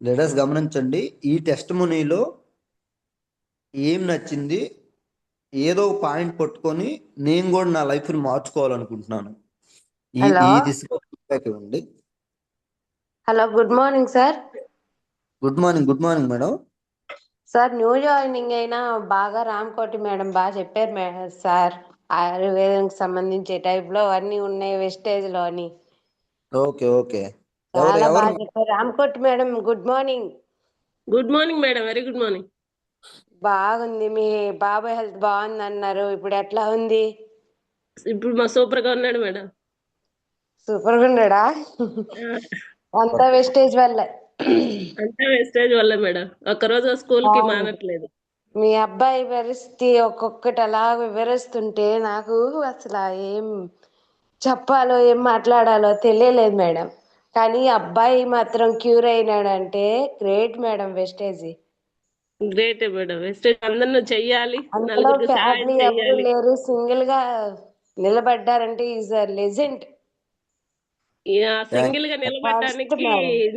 A: లెటర్స్ గమనించండి. ఈ టెస్టిమోనీలో ఏం నచ్చింది, ఏదో పాయింట్ పట్టుకొని నేను కూడా నా లైఫ్ని మార్చుకోవాలనుకుంటున్నాను. ఈ దిశగా ఫీడ్బ్యాక్ ఇవ్వండి.
O: Hello, good morning sir.
A: Good morning madam.
O: Sir new joining అయినా బాగా రామకోటి మేడం బాగా చెప్పారు సార్. ఆయుర్వేదంకి సంబంధించే టైప్లో అన్నీ ఉన్నాయి వెస్టేజ్లో అని.
A: ఓకే.
O: చాలా బాగా చెప్పారు Ramakoti madam. Good morning.
E: Good morning madam. Very good morning.
O: బాగుంది. మీ బాబాయ్ హెల్త్ బాగుంది అన్నారు. ఇప్పుడు ఎట్లా ఉంది?
E: ఇప్పుడు మా సూపర్ గా ఉన్నాడు మేడం.
O: సూపర్ గా ఉన్నాడా? అంతా వెస్టేజ్ వల్లే.
E: అంతా వెస్టేజ్ వల్లే మేడం. ఒక్కరోజు స్కూల్ కి మానట్లేదు.
O: మీ అబ్బాయి పరిస్థితి ఒక్కొక్కటి అలా వివరిస్తుంటే నాకు అసలు ఏం చెప్పాలో ఏం మాట్లాడాలో తెలియలేదు మేడం. కానీ అబ్బాయి మాత్రం క్యూర్ అయినాడంటే great madam. Wastage
E: great madam. Wastage అందరిని చెయ్యాలి,
O: అందులో
E: నలుగురికి సహాయం
O: ఫ్యామిలీ ఎవరు
E: చెయ్యాలి.
O: లేరు, సింగిల్ గా నిలబడ్డారంటే ఈజ్ అ లెజెండ్.
E: సింగిల్ గా నిలబడటానికి,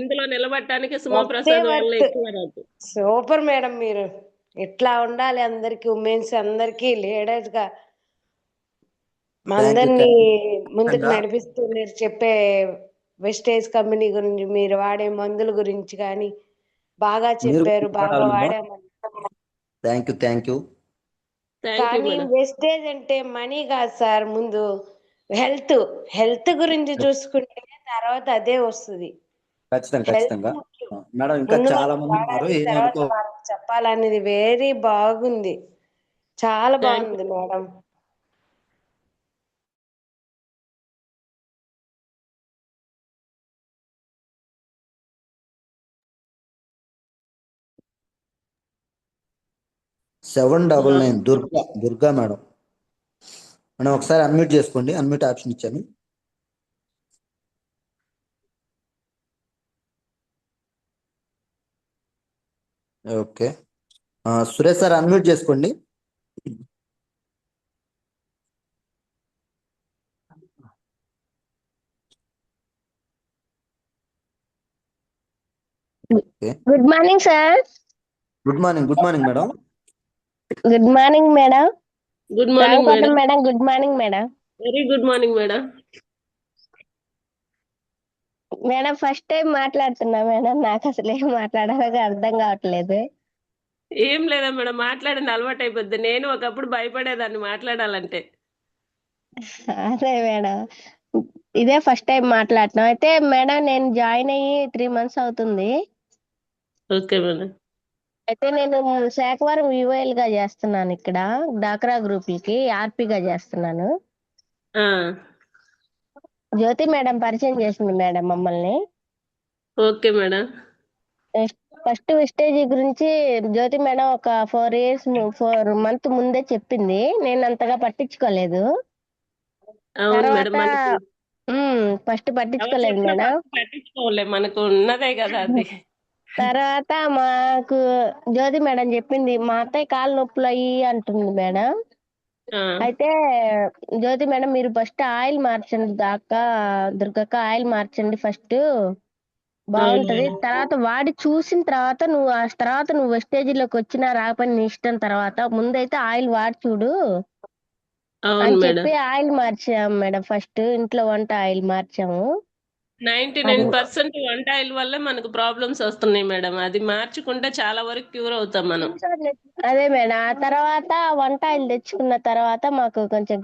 E: ఇందులో నిలబడటానికి సుమప్రసాద్ వల్ల ఎక్కువ రాదు.
O: Super madam. మీరు ఇట్లా ఉండాలి అందరికి, ఉమెన్స్ అందరికి లీడర్స్ గా అందరినీ ముందుకు నడిపిస్తూ మీరు చెప్పే వెస్టేజ్ కంపెనీ గురించి, మీరు వాడే మందుల గురించి కానీ బాగా చెప్పారు. బాగా వాడామని.
A: Thank you.
O: కానీ వెస్టేజ్ అంటే మనీ కాదు సార్, ముందు హెల్త్ గురించి చూసుకుంటే తర్వాత అదే వస్తుంది.
A: ఖచ్చితంగా మేడం. ఇంకా చాలా మంది ఉన్నారు,
O: తర్వాత వాళ్ళకి చెప్పాలనేది వెరీ బాగుంది. చాలా బాగుంది మేడం.
A: Seven 99 Durga madam. మనం ఒకసారి అన్మ్యూట్ చేసుకోండి. అన్మ్యూట్ ఆప్షన్ ఇచ్చాను. ఓకే. సురేష్ సార్ అన్మ్యూట్ చేసుకోండి.
P: Good morning sir.
A: Good morning madam.
P: Good morning madam.
E: Good morning madam.
P: Good morning madam.
E: Very good morning madam.
P: Madam first time మాట్లాడుతున్నా madam, నాకు అసలు ఏం మాట్లాడాలో అర్థం కావట్లేదు.
E: ఏం లేదా మేడం, మాట్లాడండి, అలవాటు అయిపోద్ది. నేను ఒకప్పుడు భయపడేదాన్ని మాట్లాడాలంటే.
P: అదే మేడం, ఇదే ఫస్ట్ టైం మాట్లాడటం. అయితే మేడం నేను జాయిన్ అయ్యి 3 months అవుతుంది.
E: Okay madam.
P: అయితే నేను శాఖవరం UIL గా చేస్తున్నాను ఇక్కడ, డాక్రా గ్రూపులకి ఆర్పీగా చేస్తున్నాను. జ్యోతి మేడం పరిచయం చేసింది మేడం మమ్మల్ని.
E: Okay madam.
P: ఫస్ట్ విస్టేజ్ గురించి జ్యోతి మేడం ఒక 4 months ముందే చెప్పింది, నేను అంతగా పట్టించుకోలేదు.
E: అవును మేడం,
P: తర్వాత
E: మనకి
P: ఫస్ట్
E: ఎవరు
P: పట్టించుకోలేదు
E: చెప్పినా
P: మేడం.
E: ఫస్ట్ పట్టించుకోలే, మనకు ఉన్నదే కదా అది.
P: తర్వాత మాకు జ్యోతి మేడం చెప్పింది, మా అత్తయ్య కాలు నొప్పులు అయ్యి అంటుంది మేడం. అయితే జ్యోతి మేడం మీరు ఫస్ట్ ఆయిల్ మార్చండి, దుర్గక్క ఆయిల్ మార్చండి ఫస్ట్, బాగుంటది. తర్వాత వాడి చూసిన తర్వాత నువ్వు వెస్టేజీలోకి వచ్చినా రాకపోయినా నీ ఇష్టం. తర్వాత ముందైతే ఆయిల్ వాడి చూడు
E: అవును
P: అని
E: మేడం.
P: చెప్పి ఆయిల్ మార్చాము మేడం. ఫస్ట్ ఇంట్లో వంట ఆయిల్ మార్చాము.
E: 99% వంట ఆయిల్ వల్ల మనకు ప్రాబ్లమ్స్ వస్తున్నాయి మేడం. అది మార్చుకుంటే చాలా వరకు క్యూర్ అవుతాం మనం.
P: అదే మేడం, ఆ తర్వాత వంట ఆయిల్ తెచ్చుకున్న తర్వాత మాకు కొంచెం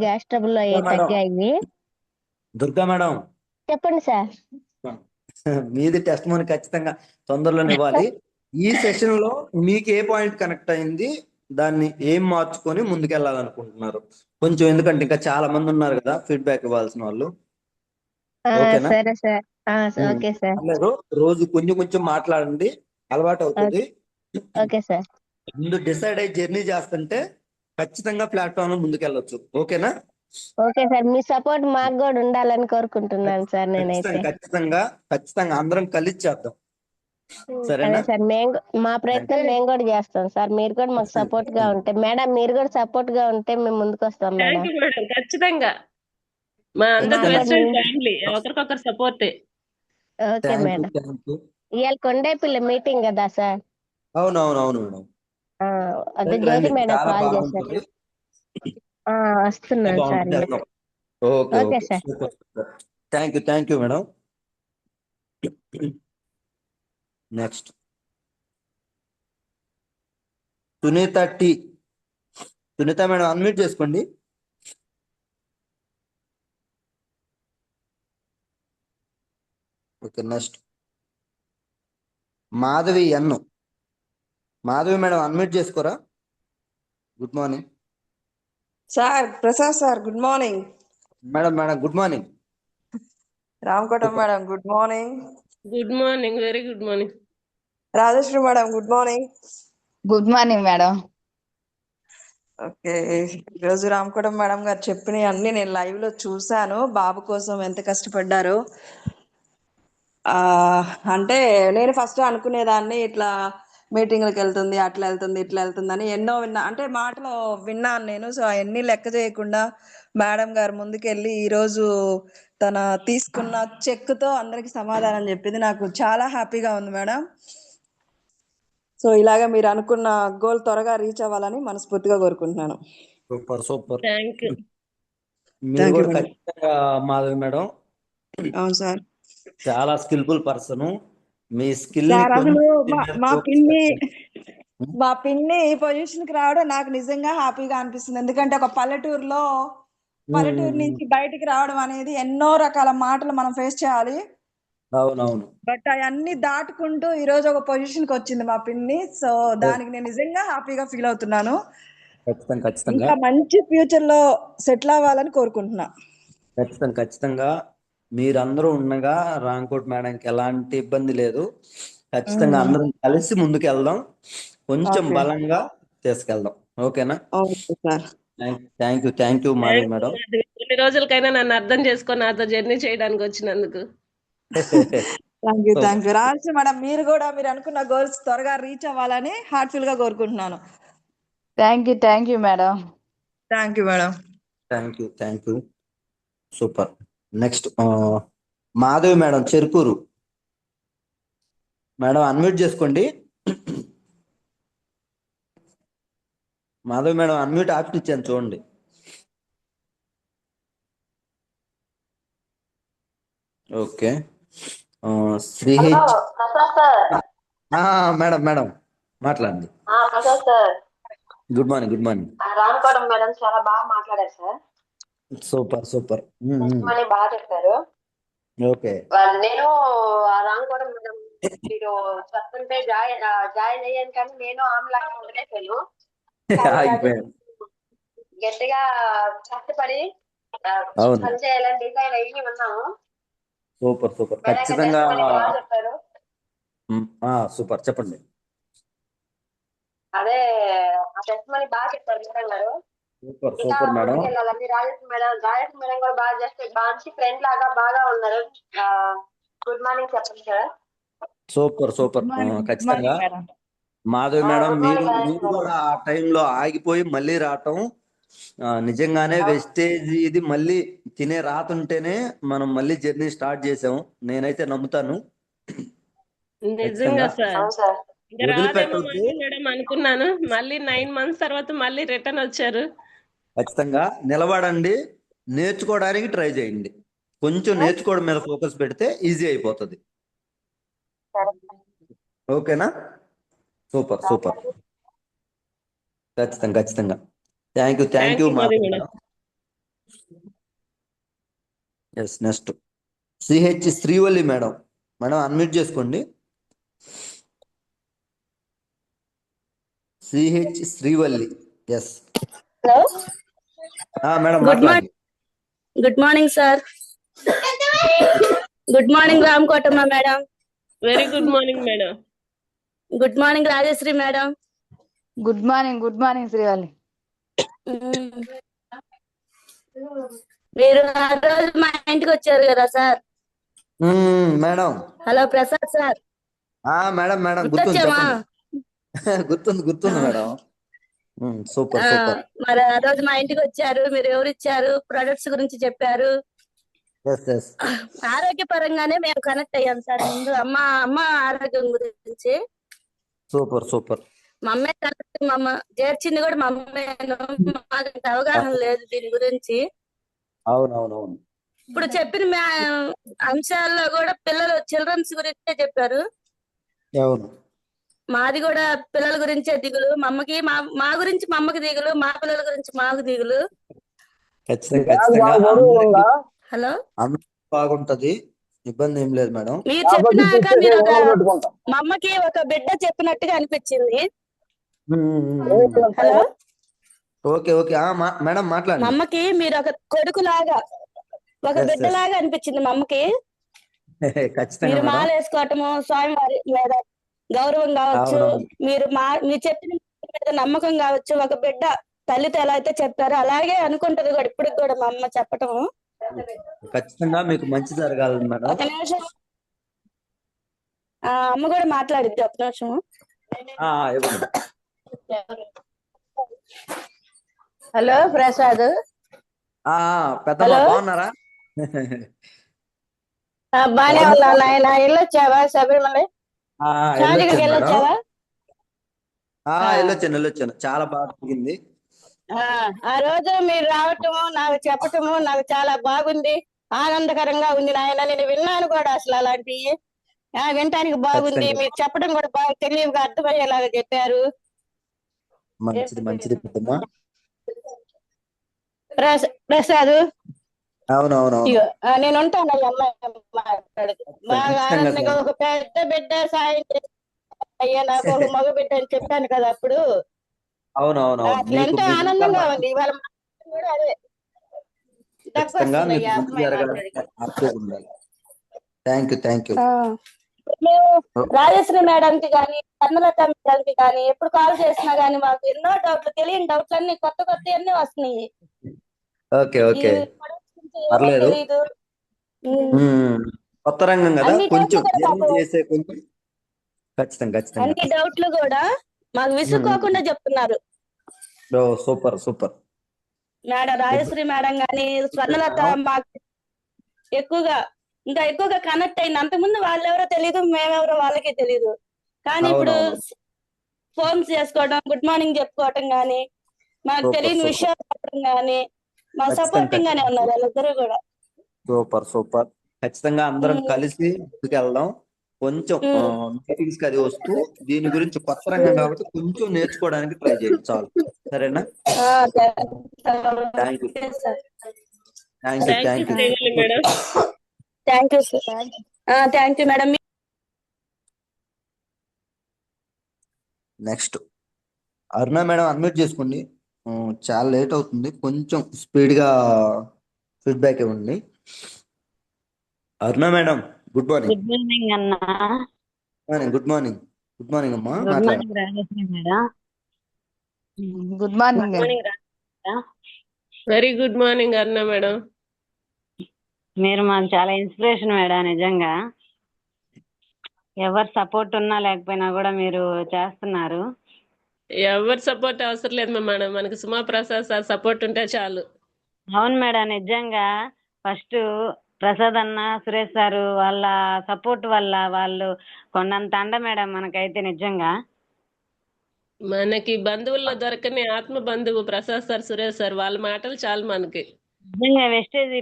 P: గ్యాస్ ట్రబుల్ అయ్యి తగ్గాయి.
A: దుర్గా మేడం,
P: చెప్పండి సార్.
A: మీది టెస్ట్ మనీ ఖచ్చితంగా తొందరలోనే ఇవ్వాలి. ఈ సెషన్ లో మీకు ఏ పాయింట్ కనెక్ట్ అయింది, దాన్ని ఏం మార్చుకొని ముందుకెళ్ళాలనుకుంటున్నారు కొంచెం, ఎందుకంటే ఇంకా చాలా మంది ఉన్నారు కదా ఫీడ్బ్యాక్ ఇవ్వాల్సిన వాళ్ళు. ఓకేనా?
P: సరే సార్. Okay sir.
A: పర్లేదు, రోజు కొంచెం కొంచెం మాట్లాడండి, అలవాటు అవుతుంది.
P: Okay sir.
A: ముందు డిసైడ్ అయ్యి జర్నీ చేస్తుంటే ఖచ్చితంగా ప్లాట్ఫామ్ లో ముందుకెళ్ళొచ్చు. ఓకేనా?
P: ఓకే సార్, మీ సపోర్ట్ మాకు కూడా ఉండాలని కోరుకుంటున్నాను సార్ నేనైతే.
A: ఖచ్చితంగా ఖచ్చితంగా అందరం కలిసి చేద్దాం,
P: అదే
A: సరేనా?
P: సార్, మా ప్రయత్నం మేము కూడా చేస్తాం సార్. మీరు కూడా మాకు సపోర్ట్ గా ఉంటే మేడం, మీరు కూడా సపోర్ట్ గా ఉంటే మేము ముందుకు వస్తాం మేడం.
E: థ్యాంక్ యూ మేడం, ఖచ్చితంగా మా అందరి రెస్టారెంట్ ఫ్యామిలీ ఒకరికొకరు సపోర్టే.
P: Okay madam. ఇవాళ కొండేపిల్ల మీటింగ్ కదా సార్.
A: అవునవునవును మేడం.
P: అదే జ్యోతి మేడం
A: చాలా
P: కాల్ చేశారు.
A: బాగుంటుంది.
P: వస్తున్నాను sir.
A: Okay
P: okay sir.
A: Thank you madam. Next Sunitha T. Sunitha madam unmute చేసుకోండి. Okay, next Madhavi N. Madhavi madam unmute చేసుకోరా. Good morning
Q: sir. Prasad sir good morning.
A: Madam good morning.
Q: Ramakotam madam good morning.
E: Good morning, very good morning.
Q: Rajashree madam good morning.
B: Good morning madam.
Q: Okay, ఈరోజు Ramakotam madam గారు చెప్పినవి అన్ని నేను live లో చూశాను. బాబు కోసం ఎంత కష్టపడ్డారో. అంటే నేను ఫస్ట్ అనుకునేదాన్ని ఇట్లా మీటింగ్లకు వెళ్తుంది, అట్లా వెళ్తుంది, ఇట్లా వెళ్తుంది అని ఎన్నో విన్నా, అంటే మాటలు విన్నాను నేను. సో అవన్నీ లెక్క చేయకుండా మేడం గారు ముందుకెళ్ళి ఈరోజు తన తీసుకున్న చెక్తో అందరికి సమాధానం చెప్పింది. నాకు చాలా హ్యాపీగా ఉంది మేడం. సో ఇలాగ మీరు అనుకున్న గోల్ త్వరగా రీచ్ అవ్వాలని మనస్ఫూర్తిగా కోరుకుంటున్నాను.
A: సూపర్.
E: Thank you.
A: మీరు కూడా ఖచ్చితంగా మాధవి మేడం.
Q: అవును సార్,
A: చాలా స్కిల్ఫుల్ పర్సన్. మీ స్కిల్
Q: సార్ అసలు మా పిన్ని ఈ పొజిషన్ కి రావడం నాకు నిజంగా హ్యాపీగా అనిపిస్తుంది. ఎందుకంటే ఒక పల్లెటూరు నుంచి బయటికి రావడం అనేది ఎన్నో రకాల మాటలు మనం ఫేస్ చేయాలి.
A: అవునవును.
Q: బట్ అవన్నీ దాటుకుంటూ ఈ రోజు ఒక పొజిషన్ కి వచ్చింది మా పిన్ని. సో దానికి నేను నిజంగా హ్యాపీగా ఫీల్ అవుతున్నాను. ఇంకా మంచి ఫ్యూచర్ లో సెటిల్ అవ్వాలని కోరుకుంటున్నా.
A: ఖచ్చితంగా మీరందరూ ఉండగా రాంకోట్ మేడంకి ఎలాంటి ఇబ్బంది లేదు. ఖచ్చితంగా అందరం కలిసి ముందుకు వెళ్దాం, కొంచెం బలంగా తీసుకెళ్దాం. ఓకేనా? Thank you Madhavi madam.
E: కొన్ని రోజులకైనా నన్ను అర్థం చేసుకొని నాతో జర్నీ చేయడానికి వచ్చినందుకు.
Q: Thank you Raju madam. మీరు అనుకున్న గోల్స్ త్వరగా రీచ్ అవ్వాలని హార్ట్ఫుల్ గా కోరుకుంటున్నాను.
B: Thank you madam.
Q: Thank you madam.
A: Thank you. Super. Next Madhavi madam Cherukuru. Madam unmute చేసుకోండి. మాధవి మేడం అన్మ్యూట్ ఆప్షన్ ఇచ్చాను చూడండి. ఓకే, శ్రీహెచ్
R: ప్రసాద్ సార్.
A: మేడం మేడం మాట్లాడండి.
R: Prasad sir.
A: Good morning, good morning.
R: Ramakotam madam చాలా బాగా మాట్లాడారు సార్.
A: Super super.
R: మనీ బాగా చెప్పారు.
A: ఓకే.
R: నేను రామకోటం మేడం మీరు చెప్తుంటే జాయిన్ అయ్యాను, కానీ నేను ఆమెలాగా వదిలేసాను.
A: ఆగిపోయాను.
R: గట్టిగా కష్టపడి
A: అవును.
R: పని చేయాలని డిసైడ్ అయ్యి ఉన్నాము.
A: Super super.
R: మేడం
A: ఖచ్చితంగా.
R: బాగా చెప్పారు.
A: సూపర్, చెప్పండి.
R: అదే ఆ టెస్ట్ మనీ బాగా చెప్పారు మేడం గారు.
A: సూపర్
R: ఇంకా
A: సూపర్ మేడం.
R: ముందుకెళ్ళాలని రాజేష్ మేడం కూడా బాగా చేస్తే మంచి ఫ్రెండ్ లాగా బాగా ఉన్నారు. గుడ్ మార్నింగ్ చెప్పండి సార్.
A: Super super. ఖచ్చితంగా మాధవి మేడం, మీరు కూడా ఆ టైంలో ఆగిపోయి మళ్ళీ రావటం నిజంగానే వెస్టేజ్. ఇది మళ్ళీ తినే రాతుంటేనే మనం మళ్ళీ జర్నీ స్టార్ట్ చేసాం. నేనైతే నమ్ముతాను.
E: నిజంగా సార్. రాదేమో
A: వదిలిపెట్టద్దు.
E: మేడం అనుకున్నాను. మళ్ళీ 9 months తర్వాత మళ్ళీ రిటర్న్ వచ్చారు.
A: ఖచ్చితంగా నిలబడండి, నేర్చుకోవడానికి ట్రై చేయండి. కొంచెం నేర్చుకోవడం మీద ఫోకస్ పెడితే ఈజీ అయిపోతుంది. ఓకేనా? Super super. ఖచ్చితంగా ఖచ్చితంగా. Thank you Madhavi madam. Yes, next CH Srivalli madam. Madam unmute చేసుకోండి. CH Srivalli. Yes
S: hello
A: madam
S: good
A: మాట్లాడండి.
S: Morning. Good morning sir. Good morning Ramakotamma madam.
E: Very good morning madam.
S: Good morning Rajashree madam.
B: Good morning Srivalli.
S: మీరు ఆ రోజు మా ఇంటికి వచ్చారు కదా sir.
A: Madam.
S: Hello Prasad sir.
A: Madam madam గుర్తుంది, చెప్పండి. గుర్తుంది మేడం. Super super.
S: మరి ఆ రోజు మా ఇంటికి వచ్చారు. మీరు ఎవరు ఇచ్చారు, ప్రొడక్ట్స్ గురించి చెప్పారు. ఆరోగ్యపరంగానే మేము కనెక్ట్ అయ్యాం సార్. ముందు అమ్మ ఆరోగ్యం గురించి.
A: Super super.
S: మా అమ్మే కనెక్ట్, మా అమ్మ చేర్చింది కూడా మా అమ్మేను. మాకు అవగాహన లేదు దీని గురించి.
A: అవునవునవును.
S: ఇప్పుడు చెప్పిన అంశాల్లో కూడా పిల్లలు చిల్డ్రన్స్ గురించే చెప్పారు.
A: అవును.
S: మాది కూడా పిల్లల గురించే దిగులు. మా అమ్మకి మా గురించి మా అమ్మకి దిగులు, మా పిల్లల గురించి మాకు దిగులు. హలో,
A: బాగుంటది, ఇబ్బంది ఏం లేదు మేడం.
S: మీరు చెప్పినాక మీరు మా అమ్మకి ఒక బిడ్డ చెప్పినట్టుగా అనిపించింది. హలో,
A: ఓకే ఓకే మేడం
S: మా
A: మాట్లాడండి.
S: అమ్మకి మీరు ఒక కొడుకు లాగా, ఒక బిడ్డ లాగా అనిపించింది మా అమ్మకి. మీరు మాల వేసుకోవటము, స్వామివారి మీద గౌరవం కావచ్చు, మీరు చెప్పిన మీద నమ్మకం కావచ్చు, ఒక బిడ్డ తల్లితో ఎలా అయితే చెప్పారో అలాగే అనుకుంటది కూడా ఇప్పటికి కూడా మా అమ్మ చెప్పటము.
A: ఖచ్చితంగా మీకు మంచి జరగాలి మేడం.
S: ఒక నిమిషం, అమ్మ కూడా మాట్లాడిద్ది, ఒక నిమిషం. హలో ప్రసాద్.
A: పెద్దమ్మ బాగున్నారా?
S: బానే ఉన్నా నాయన. వెళ్ళొచ్చావా శబరిమల? వెళ్ళొచ్చావా?
A: వెళ్ళొచ్చాను. చాలా బాగా జరిగింది.
S: ఆ రోజు మీరు రావటము, నాకు చెప్పటము నాకు చాలా బాగుంది, ఆనందకరంగా ఉంది నాయన. నేను విన్నాను కూడా అసలు అలాంటివి. వినటానికి బాగుంది. మీరు చెప్పడం కూడా బాగా తెలివిగా అర్థమయ్యేలాగా చెప్పారు.
A: మంచిది పెద్దమ్మ.
S: ప్రసాద్,
A: అవునవును.
S: నేను ఉంటాను. బాగా ఆనందంగా ఒక పెద్ద బిడ్డ సాయం అయ్యా, నాకు ఒక మగ బిడ్డ అని చెప్పాను కదా అప్పుడు. ఎంతో ఆనందంగా ఉంది. ఇవాళ కూడా అదే మేము రాజశ్రీ మేడంకి కానీ కర్మలత మేడంకి కానీ ఎప్పుడు కాల్ చేసినా గానీ మాకు ఎన్నో డౌట్లు, తెలియని డౌట్లు అన్ని కొత్త అన్ని వస్తున్నాయి.
A: తెలీదు, కొత్త రంగం కదా, కొంచెం
S: అన్ని డౌట్లు కూడా మాకు విసుక్కోకుండా చెప్తున్నారు.
A: Super super
S: madam. Rajashree madam గాని స్వర్ణలత మాకు ఇంకా ఎక్కువగా కనెక్ట్ అయింది. అంతకుముందు వాళ్ళెవరో తెలియదు, మేమెవరో వాళ్ళకే తెలియదు. కానీ ఇప్పుడు ఫోన్స్ చేసుకోవడం, గుడ్ మార్నింగ్ చెప్పుకోవటం గానీ, మాకు తెలియని విషయాలు చెప్పడం గానీ, మాకు సపోర్టింగ్ గానే ఉన్నారు వాళ్ళిద్దరూ కూడా.
A: Super super. ఖచ్చితంగా అందరం కలిసి ముందుకెళ్దాం. కొంచెం మీటింగ్స్ కి అది వస్తూ దీని గురించి కొత్త రంగం కాబట్టి కొంచెం నేర్చుకోవడానికి ట్రై చేయండి చాలు. సరేనా? Thank you thank you
E: thank you
A: thank you
E: Srivalli madam.
S: Thank you sir. Thank you madam.
A: Next Aruna madam unmute చేసుకోండి. చాలా లేట్ అవుతుంది, కొంచెం స్పీడ్ గా ఫీడ్బ్యాక్ ఇవ్వండి. Aruna madam good morning.
T: Good morning అన్న.
A: Good morning. గుడ్ మార్నింగ్ అమ్మా.
T: గుడ్
A: మాట్లాడండి.
T: Morning Rajeshwari madam.
B: Good morning.
T: Good morning Rajeshwari.
E: Very good morning Aruna madam.
T: మీరు మాకు చాలా ఇన్స్పిరేషన్ మేడం. నిజంగా ఎవరు సపోర్ట్ ఉన్నా లేకపోయినా కూడా మీరు చేస్తున్నారు.
E: ఎవరి సపోర్ట్ అవసరం లేదు మేడం, మనకి సుమా ప్రసాద్ సార్ సపోర్ట్ ఉంటే చాలు.
T: అవును మేడం, నిజంగా ఫస్ట్ ప్రసాద్ అన్న, సురేష్ సారు వాళ్ళ సపోర్ట్ వల్ల వాళ్ళు కొండంత అండ మేడం మనకైతే. నిజంగా
E: మనకి బంధువుల్లో దొరకని ఆత్మ బంధువు ప్రసాద్ సార్, సురేష్ సార్, వాళ్ళ మాటలు చాలు మనకి.
T: నిజంగా వెస్టేజ్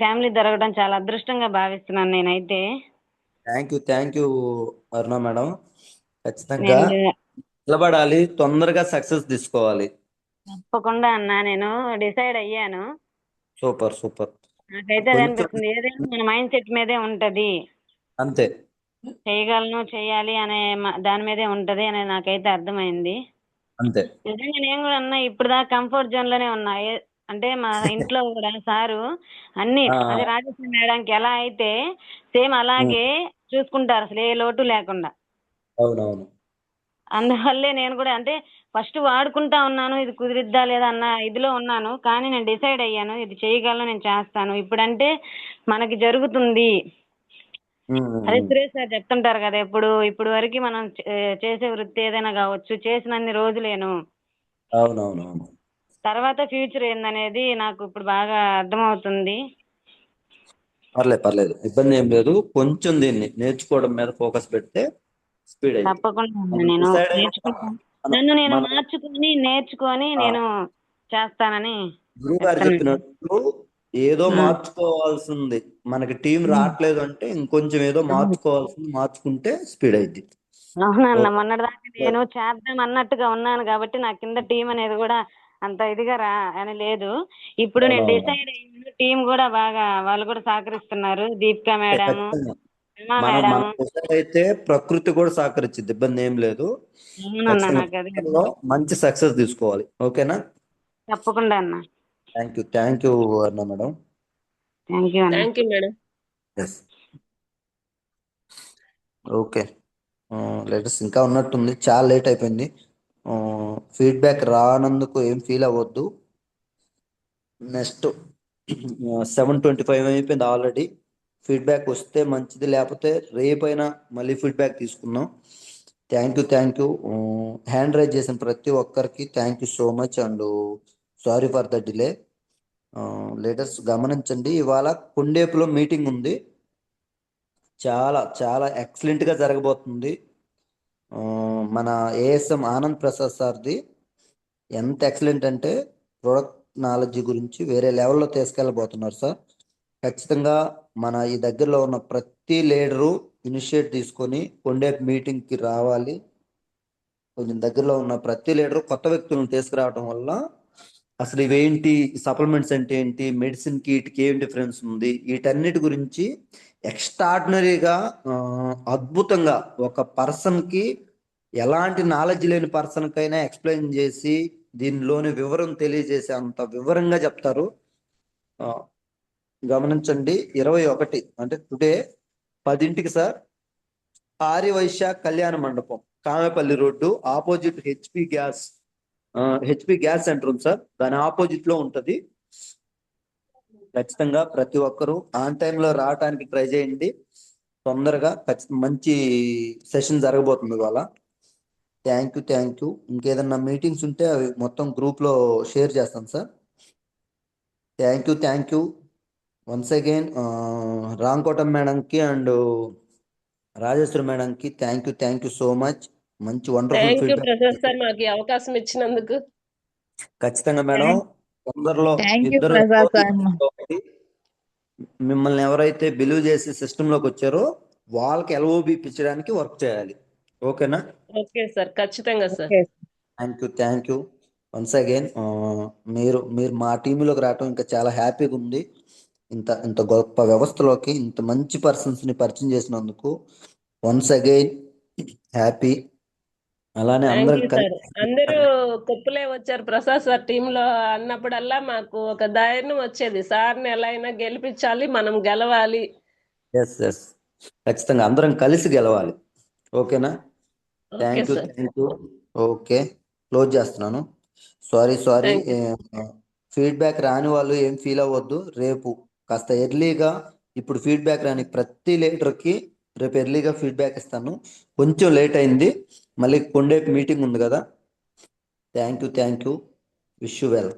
T: ఫ్యామిలీ దొరకడం చాలా అదృష్టంగా భావిస్తున్నాను నేనైతే.
A: Thank you Aruna madam. ఖచ్చితంగా నిలబడాలి, తొందరగా సక్సెస్ తీసుకోవాలి.
T: తప్పకుండా అన్న, నేను డిసైడ్ అయ్యాను.
A: Super super.
T: నాకైతే అది అనిపిస్తుంది, ఏదైనా మన మైండ్ సెట్ మీదే ఉంటది.
A: అంతే,
T: చేయగలను, చేయాలి అనే దాని మీదే ఉంటది అనేది నాకైతే అర్థమైంది.
A: అంతే.
T: నిజంగా నేను కూడా అన్న ఇప్పుడు దాకా కంఫర్ట్ జోన్ లోనే ఉన్నా. అంటే మా ఇంట్లో కూడా సారు అన్ని అదే రాజేశ్వరి మేడంకి ఎలా అయితే సేమ్ అలాగే చూసుకుంటారు, అసలు ఏ లోటు లేకుండా.
A: అవునవును.
T: అందువల్లే నేను కూడా అంటే ఫస్ట్ వాడుకుంటా ఉన్నాను, ఇది కుదిరిద్దా లేదా అన్న ఇదిలో ఉన్నాను. కానీ నేను డిసైడ్ అయ్యాను, ఇది చేయగలను, నేను చేస్తాను. ఇప్పుడంటే మనకి జరుగుతుంది. అదే సురేష్ సార్ చెప్తుంటారు కదా, ఇప్పుడు వరకు మనం చేసే వృత్తి ఏదైనా కావచ్చు, చేసినన్ని రోజులేను,
A: అవునవునవును,
T: తర్వాత ఫ్యూచర్ ఏందనేది నాకు ఇప్పుడు బాగా అర్థమవుతుంది.
A: పర్లేదు, ఇబ్బంది ఏం లేదు. కొంచెం దీన్ని నేర్చుకోవడం మీద ఫోకస్ పెడితే స్పీడ్ అయింది.
T: తప్పకుండా నేను నేర్చుకుంటాను. నన్ను నేను నేర్చుకొని నేను చేస్తానని
A: గురువు గారు చెప్పినట్టు ఏదో మార్చుకోవాల్సింది, మనకి టీం రావట్లేదు అంటే ఇంకొంచెం ఏదో మార్చుకుంటే స్పీడ్ అయింది.
T: అవునన్న, మొన్నటిదాకా నేను చేద్దాం అన్నట్టుగా ఉన్నాను కాబట్టి నా కింద టీం అనేది కూడా అంత ఇదిగా అని లేదు. ఇప్పుడు నేను డిసైడ్ అయ్యాను, టీం కూడా బాగా వాళ్ళు కూడా సహకరిస్తున్నారు. దీపికా మేడం,
A: అయితే ప్రకృతి కూడా సహకరించింది, ఇబ్బంది ఏం లేదు. మంచి సక్సెస్ తీసుకోవాలి. ఓకేనా?
T: తప్పకుండా అన్న.
A: థ్యాంక్ యూ అన్న madam.
E: Thank you madam.
A: Okay, latest ఇంకా ఉన్నట్టుంది, చాలా లేట్ అయిపోయింది. ఫీడ్బ్యాక్ రానందుకు ఏం ఫీల్ అవ్వద్దు. నెక్స్ట్ 7:25 అయిపోయింది ఆల్రెడీ. ఫీడ్బ్యాక్ వస్తే మంచిది, లేకపోతే రేపైనా మళ్ళీ ఫీడ్బ్యాక్ తీసుకుందాం. Thank you. హ్యాండ్ రైజ్ చేసిన ప్రతి ఒక్కరికి thank you so much and sorry for the delay. Latest గమనించండి, ఇవాళ కొండేపులో మీటింగ్ ఉంది, చాలా చాలా ఎక్సలెంట్గా జరగబోతుంది. మన ఏఎస్ఎం ఆనంద్ ప్రసాద్ సార్ది ఎంత ఎక్సలెంట్ అంటే ప్రొడక్ట్ నాలెడ్జ్ గురించి వేరే లెవెల్లో తీసుకెళ్ళబోతున్నారు సార్. ఖచ్చితంగా మన ఈ దగ్గరలో ఉన్న ప్రతి లీడరు ఇనిషియేట్ తీసుకొని కొండేపు మీటింగ్కి రావాలి. కొంచెం దగ్గరలో ఉన్న ప్రతి లీడరు కొత్త వ్యక్తులను తీసుకురావడం వల్ల అసలు ఇవేంటి, సప్లిమెంట్స్ అంటే ఏంటి, మెడిసిన్కి వీటికి ఏం డిఫరెన్స్ ఉంది, వీటన్నిటి గురించి ఎక్స్ట్రాడినరీగా అద్భుతంగా ఒక పర్సన్కి, ఎలాంటి నాలెడ్జ్ లేని పర్సన్కైనా ఎక్స్ప్లెయిన్ చేసి దీనిలోని వివరం తెలియజేసే అంత వివరంగా చెప్తారు. గమనించండి, 21 అంటే టుడే 10 సార్, ఆర్యవైశ్య కళ్యాణ మండపం, Kamepalli road, opposite HP gas centre ఉంది సార్, దాని ఆపోజిట్ లో ఉంటది. ఖచ్చితంగా ప్రతి ఒక్కరూ ఆన్ టైంలో రావడానికి ట్రై చేయండి. తొందరగా మంచి సెషన్ జరగబోతుంది ఇవాళ. Thank you. ఇంకేదన్నా మీటింగ్స్ ఉంటే అవి మొత్తం గ్రూప్ లో షేర్ చేస్తాను sir. Thank you once again. Ramkotam మేడంకి అండ్ రాజేశ్వరి మేడంకి థ్యాంక్ యూ సో మచ్. మంచి వండర్ఫుల్ ఫీడ్బ్యాక్.
E: ప్రసాద్ సార్, మాకు ఈ అవకాశం ఇచ్చినందుకు.
A: ఖచ్చితంగా మేడం, తొందరలో
B: థ్యాంక్ యూ
A: ఇద్దరు
B: ప్రసాద్ సార్.
A: మిమ్మల్ని ఎవరైతే బిలీవ్ చేసి సిస్టంలోకి వచ్చారో వాళ్ళకి ఎల్ఓబి ఇప్పించడానికి వర్క్ చేయాలి. ఓకేనా?
E: ఓకే సార్, ఖచ్చితంగా sir.
A: Thank you once again. మీరు మీరు మా టీంలోకి రావటం ఇంకా చాలా హ్యాపీగా ఉంది. ఇంత ఇంత గొప్ప వ్యవస్థలోకి ఇంత మంచి పర్సన్స్ని పరిచయం చేసినందుకు వన్స్ అగైన్ హ్యాపీ. అలానే
E: థ్యాంక్
A: అందరం
E: యూ సార్. అందరూ కొప్పులే వచ్చారు ప్రసాద్ సార్ టీంలో అన్నప్పుడల్లా మాకు ఒక ధైర్యం వచ్చేది, సార్ని ఎలా అయినా గెలిపించాలి, మనం గెలవాలి.
A: ఎస్ ఖచ్చితంగా అందరం కలిసి గెలవాలి. ఓకేనా?
E: Okay
A: thank
E: sir.
A: You. Okay, close చేస్తున్నాను. Sorry
E: thank you.
A: ఫీడ్బ్యాక్ రాని వాళ్ళు ఏం ఫీల్ అవ్వద్దు. రేపు కాస్త ఎర్లీగా, ఇప్పుడు ఫీడ్బ్యాక్ రాని ప్రతి లీడర్కి రేపు ఎర్లీగా ఫీడ్బ్యాక్ ఇస్తాను. కొంచెం లేట్ అయింది, మళ్ళీ కొండేపు మీటింగ్ ఉంది కదా. Thank you. Wish you well.